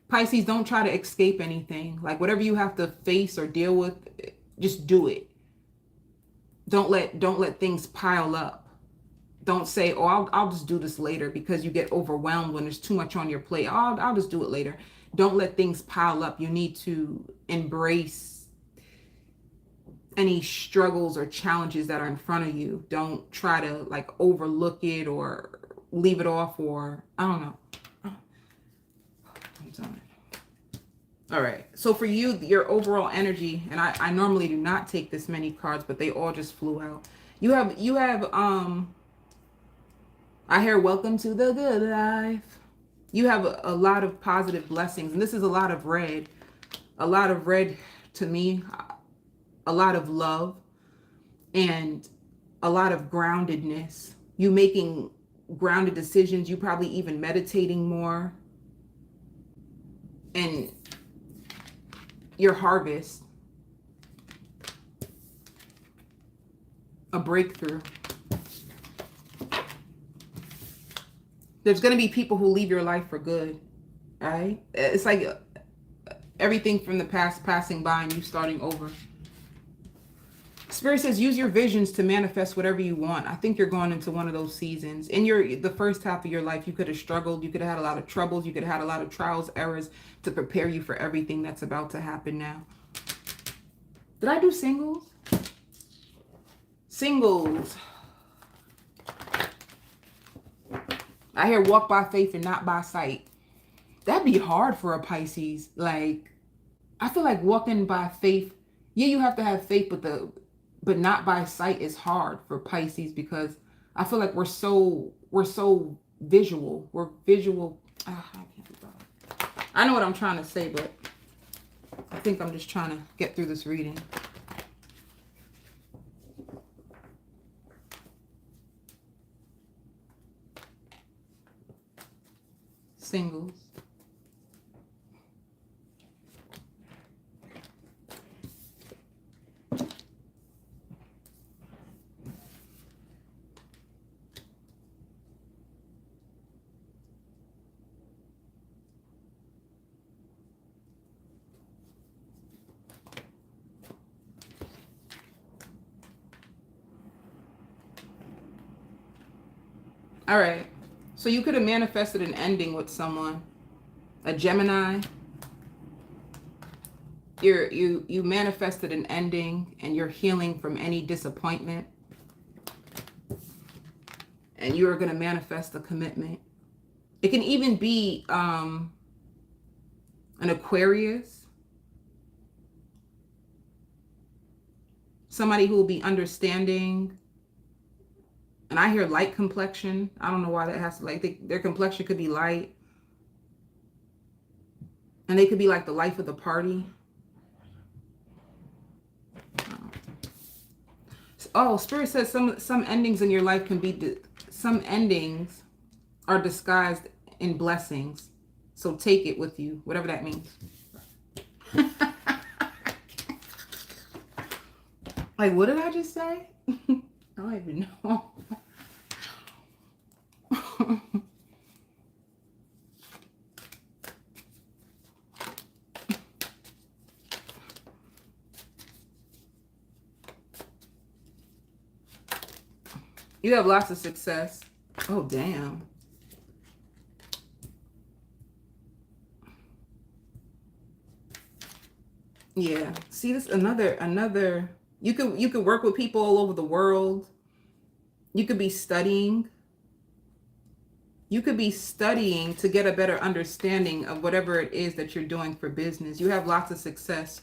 Pisces, don't try to escape anything. Like whatever you have to face or deal with, just do it. Don't let things pile up. Don't say, oh, I'll just do this later, because you get overwhelmed when there's too much on your plate. Oh, I'll just do it later. Don't let things pile up. You need to embrace any struggles or challenges that are in front of you. Don't try to like overlook it or leave it off, or I don't know. I'm done. All right. So for you, your overall energy, and I normally do not take this many cards, but they all just flew out. You have I hear welcome to the good life. You have a lot of positive blessings, and this is a lot of red. A lot of red to me, a lot of love, and a lot of groundedness. You making grounded decisions, you probably even meditating more. And your harvest, a breakthrough. There's going to be people who leave your life for good, right? It's like everything from the past passing by and you starting over. Spirit says use your visions to manifest whatever you want. I think you're going into one of those seasons. In the first half of your life, you could have struggled. You could have had a lot of troubles. You could have had a lot of trials, errors to prepare you for everything that's about to happen now. Did I do singles? Singles. I hear walk by faith and not by sight. That'd be hard for a Pisces. Like, I feel like walking by faith, yeah, you have to have faith, but not by sight is hard for Pisces, because I feel like we're so visual. We're visual. I know what I'm trying to say, but I think I'm just trying to get through this reading. Singles. All right. So you could have manifested an ending with someone, a Gemini. You manifested an ending, and you're healing from any disappointment. And you're going to manifest a commitment. It can even be an Aquarius. Somebody who will be understanding. And I hear light complexion. I don't know why that has to, like, their complexion could be light. And they could be like the life of the party. Oh, Spirit says some endings in your life can be, some endings are disguised in blessings. So take it with you, whatever that means. Like, what did I just say? I don't even know. You have lots of success. Oh, damn. Yeah. See, this another. You could work with people all over the world. You could be studying. You could be studying to get a better understanding of whatever it is that you're doing for business. You have lots of success.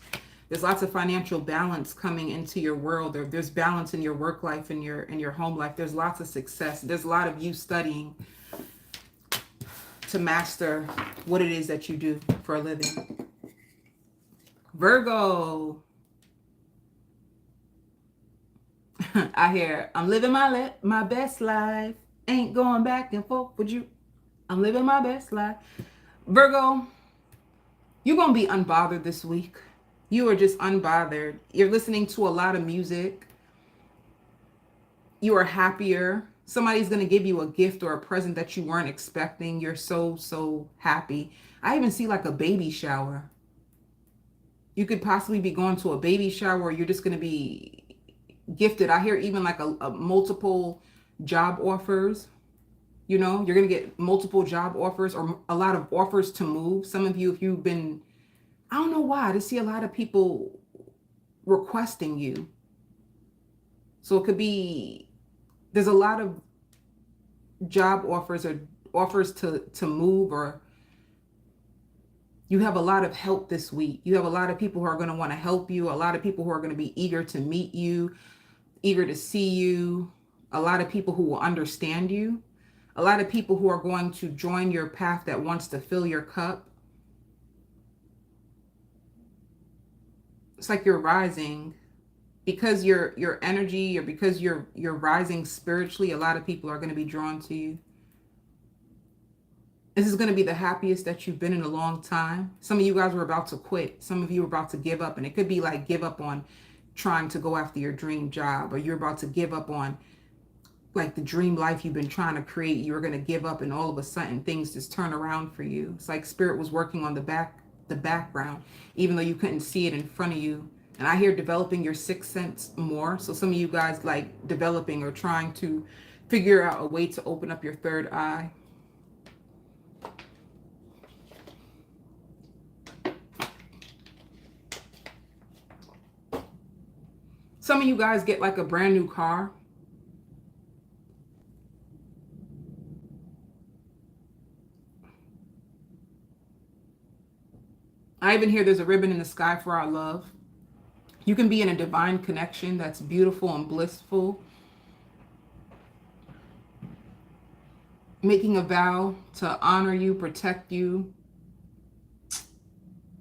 There's lots of financial balance coming into your world. There's balance in your work life and your home life. There's lots of success. There's a lot of you studying to master what it is that you do for a living. Virgo. I hear, I'm living my best life. Ain't going back and forth with you. I'm living my best life. Virgo, you're going to be unbothered this week. You are just unbothered. You're listening to a lot of music. You are happier. Somebody's going to give you a gift or a present that you weren't expecting. You're so happy. I even see like a baby shower. You could possibly be going to a baby shower, or you're just going to be gifted. I hear even like a multiple job offers. You know, you're going to get multiple job offers or a lot of offers to move. Some of you, if you've been, I don't know why, I just see a lot of people requesting you. So it could be, there's a lot of job offers or offers to move, or you have a lot of help this week. You have a lot of people who are going to want to help you. A lot of people who are going to be eager to meet you, eager to see you. A lot of people who will understand you. A lot of people who are going to join your path that wants to fill your cup. It's like you're rising because your energy, or because you're rising spiritually. A lot of people are going to be drawn to you. This is going to be the happiest that you've been in a long time. Some of you guys were about to quit. Some of you were about to give up, and it could be like give up on trying to go after your dream job, or you're about to give up on like the dream life you've been trying to create. You were going to give up, and all of a sudden things just turn around for you. It's like spirit was working on the background, even though you couldn't see it in front of you. And I hear developing your sixth sense more. So some of you guys like developing or trying to figure out a way to open up your third eye. Some of you guys get like a brand new car. I even hear there's a ribbon in the sky for our love. You can be in a divine connection that's beautiful and blissful. Making a vow to honor you, protect you.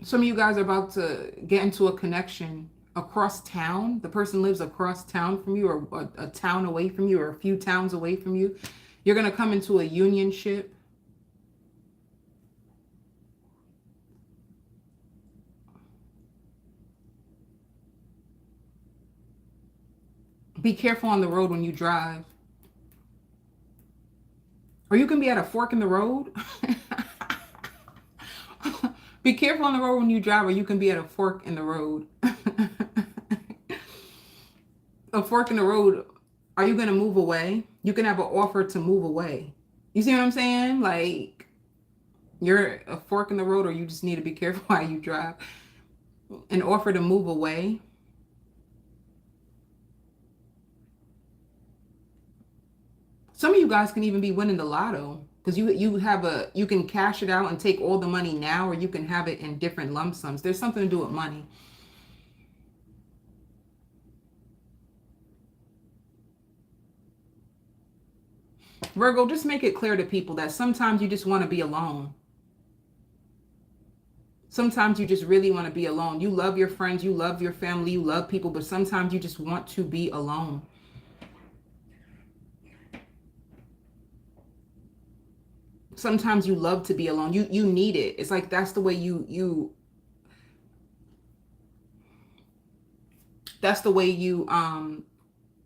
Some of you guys are about to get into a connection across town. The person lives across town from you, or a town away from you, or a few towns away from you. You're going to come into a unionship. Be careful on the road when you drive. Or you can be at a fork in the road. Be careful on the road when you drive, or you can be at a fork in the road. A fork in the road. Are you going to move away? You can have an offer to move away. You see what I'm saying? Like, you're a fork in the road, or you just need to be careful how you drive. An offer to move away. Some of you guys can even be winning the lotto, because you can cash it out and take all the money now, or you can have it in different lump sums. There's something to do with money. Virgo, just make it clear to people that sometimes you just want to be alone. Sometimes you just really want to be alone. You love your friends, you love your family, you love people, but sometimes you just want to be alone. Sometimes you love to be alone. You need it. It's like that's the way you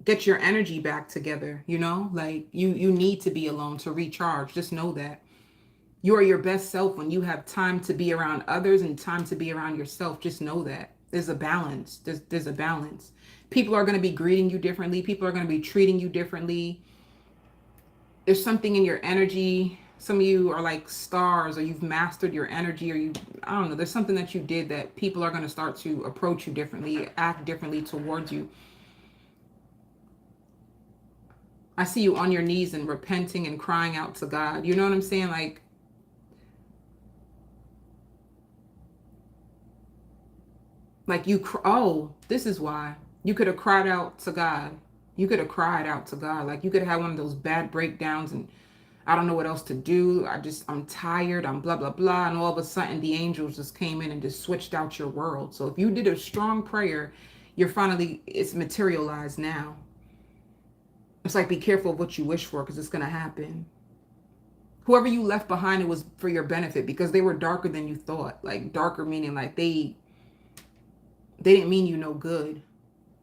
get your energy back together, you know? Like you need to be alone to recharge. Just know that. You are your best self when you have time to be around others and time to be around yourself. Just know that. There's a balance. There's a balance. People are going to be greeting you differently. People are going to be treating you differently. There's something in your energy. Some of you are like stars, or you've mastered your energy, or I don't know, there's something that you did that people are going to start to approach you differently, act differently towards you. I see you on your knees and repenting and crying out to God. You know what I'm saying? Like this is why. You could have cried out to God. You could have cried out to God. Like you could have had one of those bad breakdowns and I don't know what else to do. I'm tired. I'm blah, blah, blah. And all of a sudden the angels just came in and just switched out your world. So if you did a strong prayer, it's materialized now. It's like, be careful of what you wish for, because it's going to happen. Whoever you left behind, it was for your benefit, because they were darker than you thought. Like, darker meaning like they didn't mean you no good.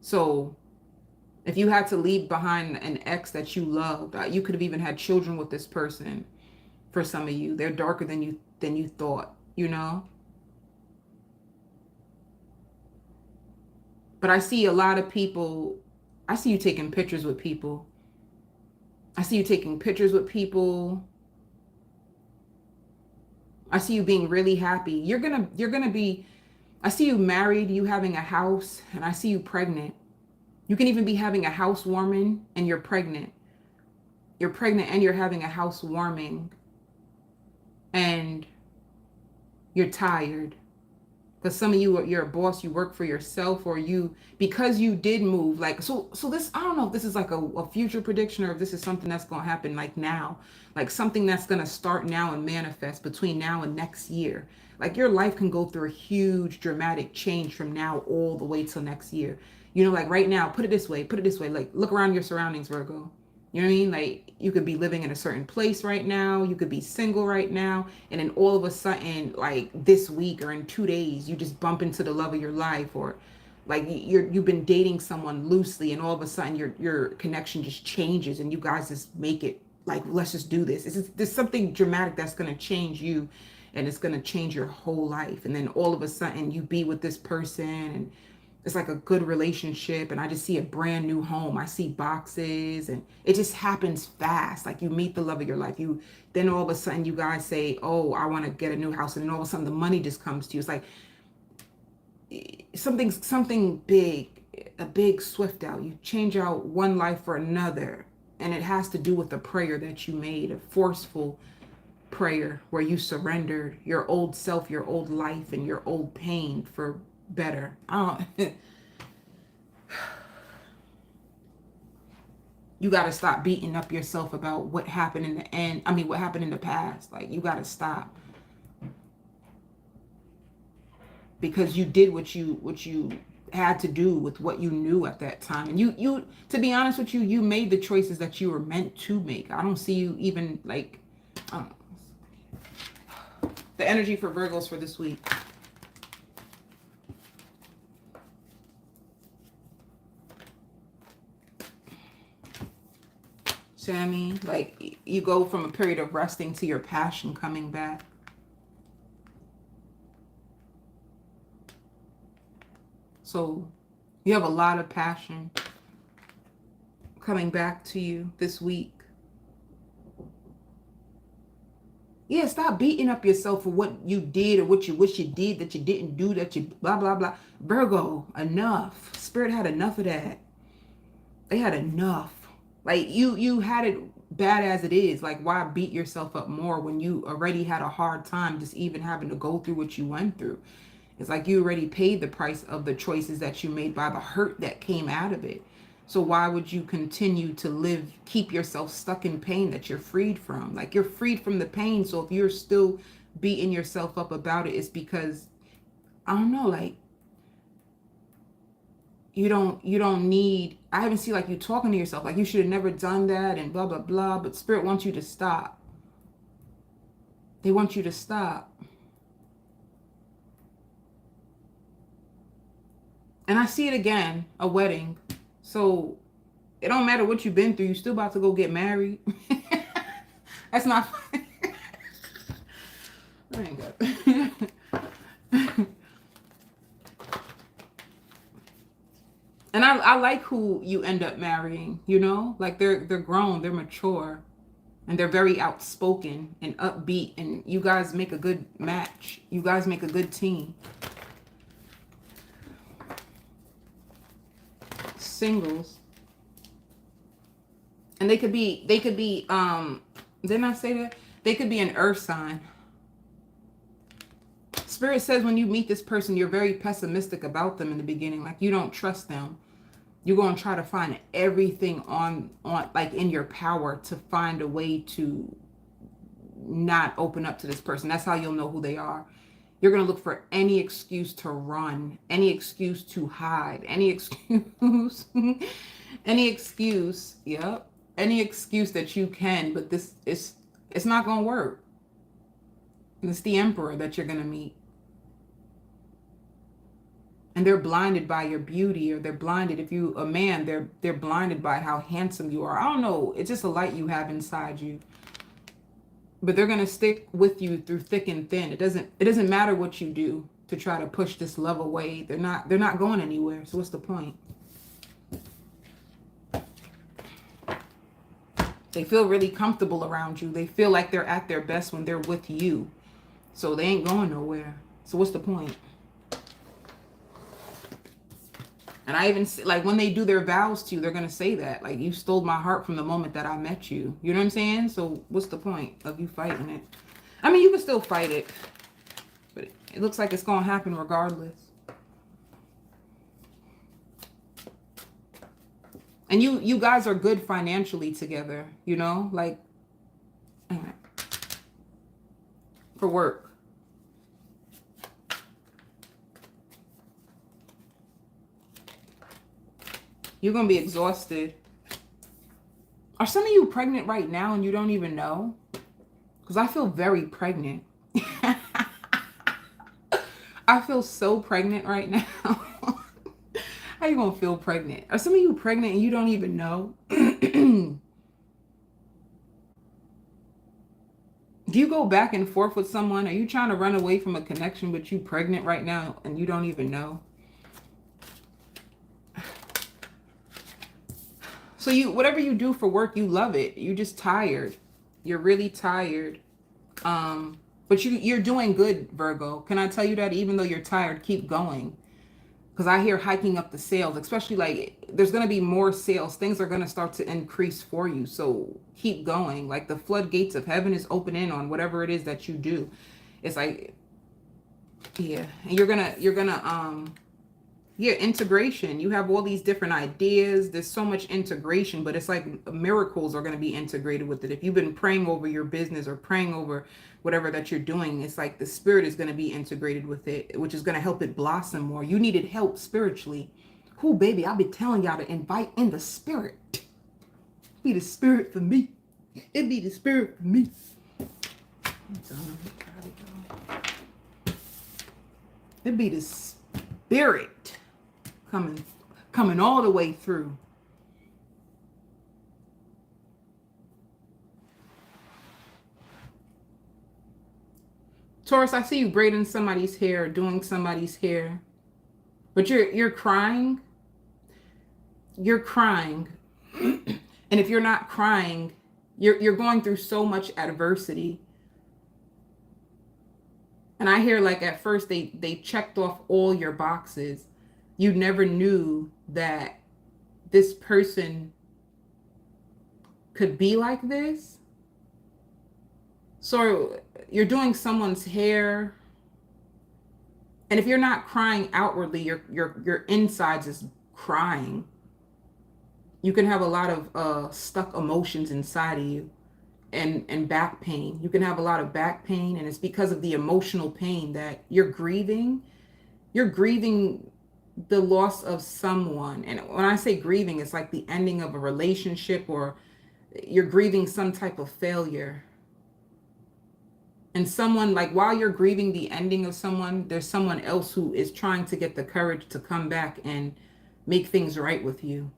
So if you had to leave behind an ex that you loved, you could have even had children with this person. For some of you, they're darker than you thought, you know. But I see a lot of people. I see you taking pictures with people. I see you taking pictures with people. I see you being really happy. You're gonna be. I see you married, you having a house, and I see you pregnant. You can even be having a housewarming and you're pregnant. You're pregnant and you're having a housewarming, and you're tired. Because some of you, you're a boss, you work for yourself, or you, because you did move. Like, so this, I don't know if this is like a future prediction, or if this is something that's going to happen like now, like something that's going to start now and manifest between now and next year. Like, your life can go through a huge dramatic change from now all the way till next year. You know, like right now, put it this way, like, look around your surroundings, Virgo. You know what I mean? Like, you could be living in a certain place right now. You could be single right now. And then all of a sudden, like this week or in 2 days, you just bump into the love of your life. Or like you've been dating someone loosely, and all of a sudden your connection just changes, and you guys just make it like, let's just do this. There's something dramatic that's going to change you, and it's going to change your whole life. And then all of a sudden you be with this person, and it's like a good relationship, and I just see a brand new home. I see boxes, and it just happens fast. Like, you meet the love of your life. Then all of a sudden you guys say, oh, I want to get a new house. And then all of a sudden the money just comes to you. It's like something big, a big swift out. You change out one life for another. And it has to do with a prayer that you made, a forceful prayer where you surrendered your old self, your old life, and your old pain for better. You got to stop beating up yourself about what happened in the end. I mean, what happened in the past. Like, you got to stop, because you did what you had to do with what you knew at that time. And you to be honest with you, you made the choices that you were meant to make. I don't see you even like, the energy for Virgos for this week. See what I mean? Like, you go from a period of resting to your passion coming back. So you have a lot of passion coming back to you this week. Yeah, stop beating up yourself for what you did or what you wish you did that you didn't do, that you blah, blah, blah. Virgo, enough. Spirit had enough of that. They had enough. Like, you had it bad as it is. Like, why beat yourself up more when you already had a hard time just even having to go through what you went through? It's like you already paid the price of the choices that you made by the hurt that came out of it. So why would you continue to keep yourself stuck in pain that you're freed from? Like, you're freed from the pain. So if you're still beating yourself up about it, it's because, I don't know, like, you don't need, I haven't seen like you talking to yourself like you should have never done that and blah, blah, blah. But Spirit wants you to stop. They want you to stop. And I see it again, a wedding. So it don't matter what you've been through. You're still about to go get married. That's not funny. I ain't got that. And I like who you end up marrying, you know? Like, they're grown, they're mature, and they're very outspoken and upbeat, and you guys make a good match. You guys make a good team. Singles. And they could be, didn't I say that? They could be an earth sign. Spirit says when you meet this person, you're very pessimistic about them in the beginning. Like, you don't trust them. You're going to try to find everything on like in your power to find a way to not open up to this person. That's how you'll know who they are. You're going to look for any excuse to run, any excuse to hide, any excuse, any excuse. Yep. any excuse that you can, but this is, it's not going to work. And it's the emperor that you're going to meet. And they're blinded by your beauty, or they're blinded, if you a man, they're blinded by how handsome you are. I don't know, it's just a light you have inside you. But they're going to stick with you through thick and thin. It doesn't matter what you do to try to push this love away. They're not going anywhere. So what's the point? They feel really comfortable around you. They feel like they're at their best when they're with you. So they ain't going nowhere. So what's the point? And I even, like, when they do their vows to you, they're going to say that. Like, you stole my heart from the moment that I met you. You know what I'm saying? So what's the point of you fighting it? I mean, you can still fight it. But it looks like it's going to happen regardless. And you guys are good financially together, you know? Like, for work. You're going to be exhausted. Are some of you pregnant right now and you don't even know? Because I feel very pregnant. I feel so pregnant right now. How you going to feel pregnant? Are some of you pregnant and you don't even know? Do you go back and forth with someone? Are you trying to run away from a connection, but you pregnant right now and you don't even know? So whatever you do for work, you love it. You're just tired. You're really tired. But you're doing good, Virgo. Can I tell you that? Even though you're tired, keep going. Because I hear hiking up the sales, especially like there's going to be more sales. Things are going to start to increase for you. So keep going. Like the floodgates of heaven is opening on whatever it is that you do. It's like, yeah. And you're gonna yeah, integration. You have all these different ideas. There's so much integration, but it's like miracles are going to be integrated with it. If you've been praying over your business or praying over whatever that you're doing, it's like the spirit is going to be integrated with it, which is going to help it blossom more. You needed help spiritually. Who, baby, I'll be telling y'all to invite in the spirit. Be the spirit for me. It be the spirit for me. It be the spirit coming all the way through. Taurus, I see you braiding somebody's hair, doing somebody's hair, but you're crying. You're crying, and if you're not crying, you're going through so much adversity. And I hear like at first they checked off all your boxes. You never knew that this person could be like this. So you're doing someone's hair, and if you're not crying outwardly, your insides is crying. You can have a lot of stuck emotions inside of you, and back pain. You can have a lot of back pain, and it's because of the emotional pain that you're grieving. You're grieving the loss of someone. And when I say grieving, it's like the ending of a relationship, or you're grieving some type of failure. And someone, like, while you're grieving the ending of someone, there's someone else who is trying to get the courage to come back and make things right with you.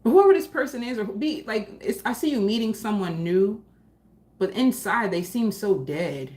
Whoever this person is, or be like, I see you meeting someone new, but inside they seem so dead.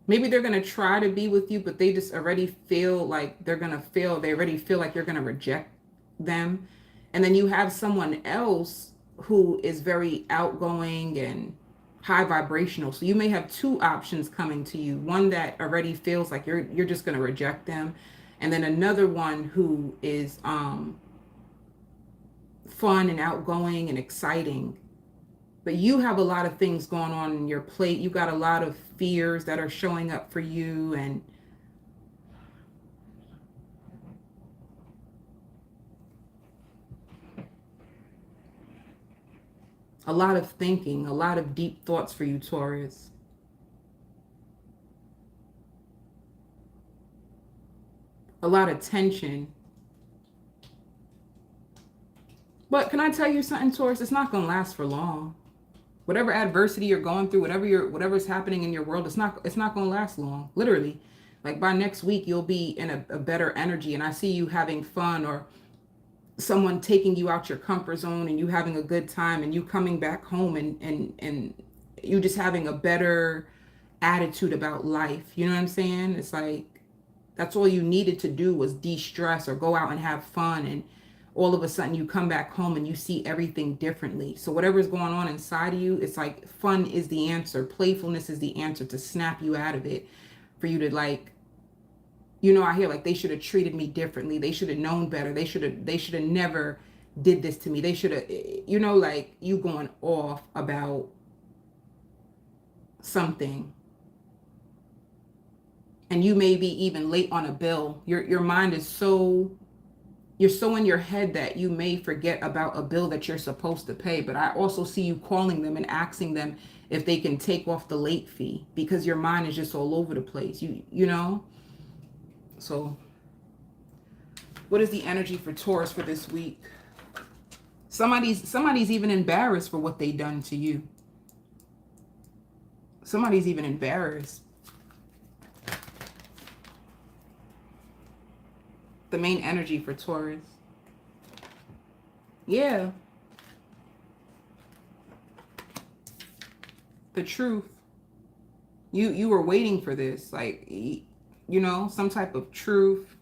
Maybe they're going to try to be with you, but they just already feel like they're going to fail. They already feel like you're going to reject them. And then you have someone else who is very outgoing and high vibrational. So you may have two options coming to you. One that already feels like you're just going to reject them. And then another one who is fun and outgoing and exciting. But you have a lot of things going on in your plate. You got a lot of fears that are showing up for you. And A lot of thinking, a lot of deep thoughts for you, Taurus. A lot of tension. But can I tell you something, Taurus? It's not going to last for long. Whatever adversity you're going through, whatever's happening in your world, it's not going to last long. Literally. Like by next week, you'll be in a better energy. And I see you having fun, or someone taking you out your comfort zone and you having a good time, and you coming back home, and you just having a better attitude about life. You know what I'm saying? It's like that's all you needed to do was de-stress or go out and have fun, and all of a sudden you come back home and you see everything differently. So whatever's going on inside of you, it's like fun is the answer. Playfulness is the answer to snap you out of it, for you to like, I hear like they should have treated me differently. They should have known better. They should have never did this to me. They should have, like you going off about something. And you may be even late on a bill. Your mind is you're so in your head that you may forget about a bill that you're supposed to pay. But I also see you calling them and asking them if they can take off the late fee, because your mind is just all over the place. You know? So what is the energy for Taurus for this week? Somebody's even embarrassed for what they done to you. Somebody's even embarrassed. The main energy for Taurus. Yeah. The truth. You were waiting for this, like, some type of truth.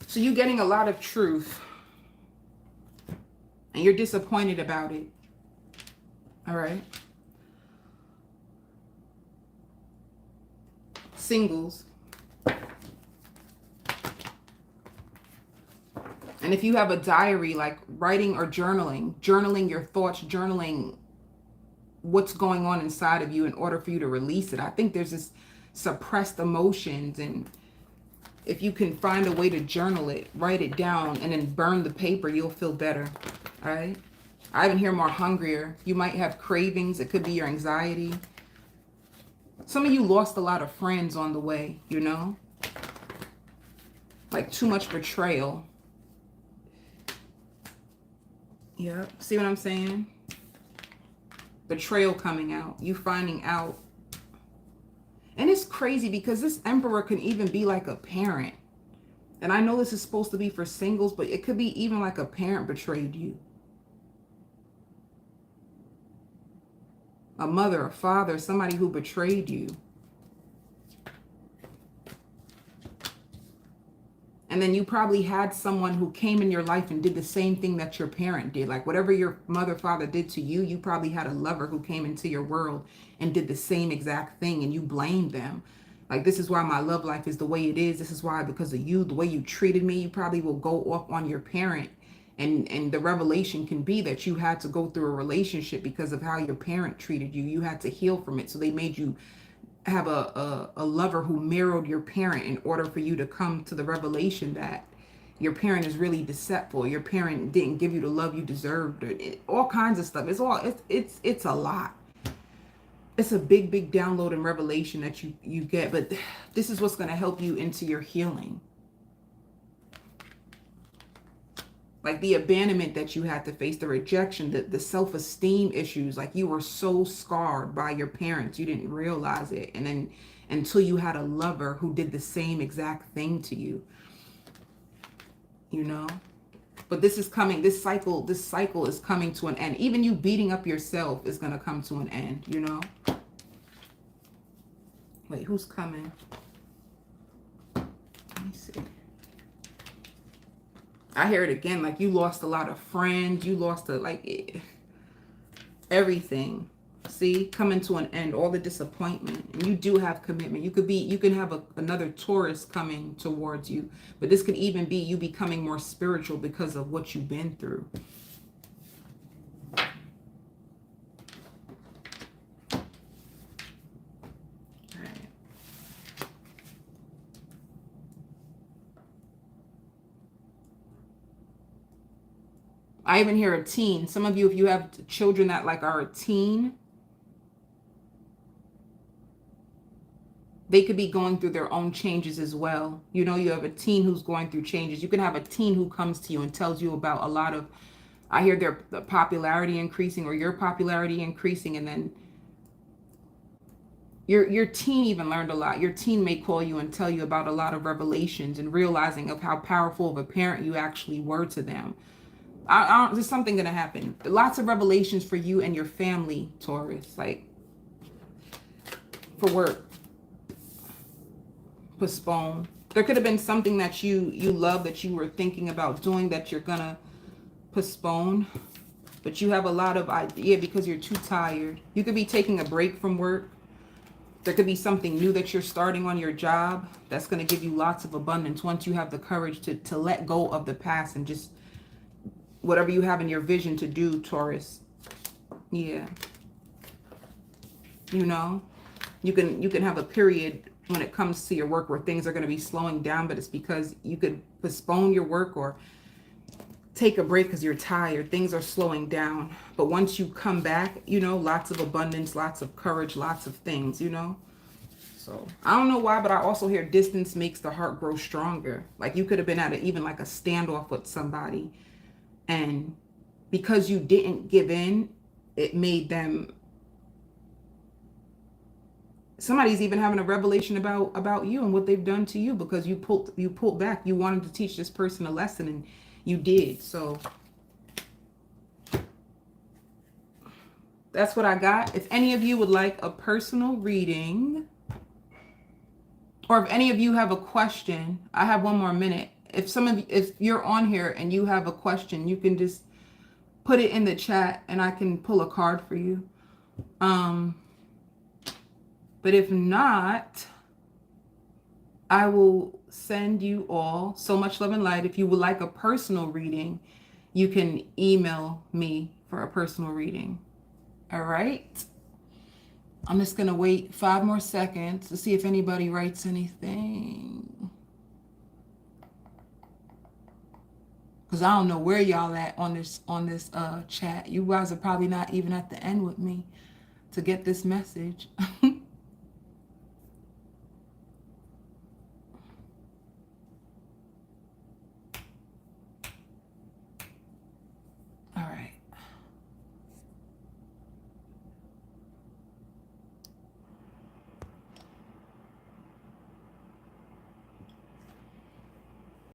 So you're getting a lot of truth, and you're disappointed about it. All right. Singles. And if you have a diary, like writing or journaling your thoughts, journaling what's going on inside of you in order for you to release it. I think there's this suppressed emotions, and if you can find a way to journal it, write it down, and then burn the paper, you'll feel better. All right. I even hear more hungrier. You might have cravings. It could be your anxiety. Some of you lost a lot of friends on the way, like too much betrayal. Yeah. See what I'm saying? Betrayal coming out. You finding out. And it's crazy because this Emperor can even be like a parent. And I know this is supposed to be for singles, but it could be even like a parent betrayed you. A mother, a father, somebody who betrayed you. And then you probably had someone who came in your life and did the same thing that your parent did. Like whatever your mother, father did to you, you probably had a lover who came into your world and did the same exact thing, and you blamed them. Like, this is why my love life is the way it is. This is why, because of you, the way you treated me. You probably will go off on your parent. And the revelation can be that you had to go through a relationship because of how your parent treated you. You had to heal from it. So they made you have a lover who mirrored your parent in order for you to come to the revelation that your parent is really deceitful. Your parent didn't give you the love you deserved. All kinds of stuff. It's a lot. It's a big download and revelation that you get. But this is what's going to help you into your healing. Like the abandonment that you had to face, the rejection, the self-esteem issues. Like you were so scarred by your parents, you didn't realize it. And then until you had a lover who did the same exact thing to you, But this is coming, this cycle is coming to an end. Even you beating up yourself is going to come to an end, Wait, who's coming? Let me see. I hear it again, like you lost a lot of friends. You lost everything. See, coming to an end, all the disappointment. And you do have commitment. You can have another Taurus coming towards you. But this could even be you becoming more spiritual because of what you've been through. I even hear a teen. Some of you, if you have children that like are a teen, they could be going through their own changes as well. You know, you have a teen who's going through changes. You can have a teen who comes to you and tells you about a lot of, I hear their popularity increasing or your popularity increasing, and then your teen even learned a lot. Your teen may call you and tell you about a lot of revelations and realizing of how powerful of a parent you actually were to them. There's something going to happen. Lots of revelations for you and your family, Taurus, like for work. Postpone. There could have been something that you love that you were thinking about doing that you're going to postpone. But you have a lot of idea because you're too tired. You could be taking a break from work. There could be something new that you're starting on your job that's going to give you lots of abundance once you have the courage to let go of the past and just whatever you have in your vision to do, Taurus. Yeah. You know, you can have a period when it comes to your work where things are going to be slowing down, but it's because you could postpone your work or take a break because you're tired. Things are slowing down. But once you come back, you know, lots of abundance, lots of courage, lots of things, you know. So I don't know why, but I also hear distance makes the heart grow stronger. Like you could have been at even like a standoff with somebody, and because you didn't give in, it made them, somebody's even having a revelation about you and what they've done to you because you pulled back. You wanted to teach this person a lesson and you did. So that's what I got. If any of you would like a personal reading, or if any of you have a question, I have one more minute. If you're on here and you have a question, you can just put it in the chat and I can pull a card for you. But if not, I will send you all so much love and light. If you would like a personal reading, you can email me for a personal reading. All right. I'm just going to wait 5 more seconds to see if anybody writes anything. Because I don't know where y'all at on this chat. You guys are probably not even at the end with me to get this message.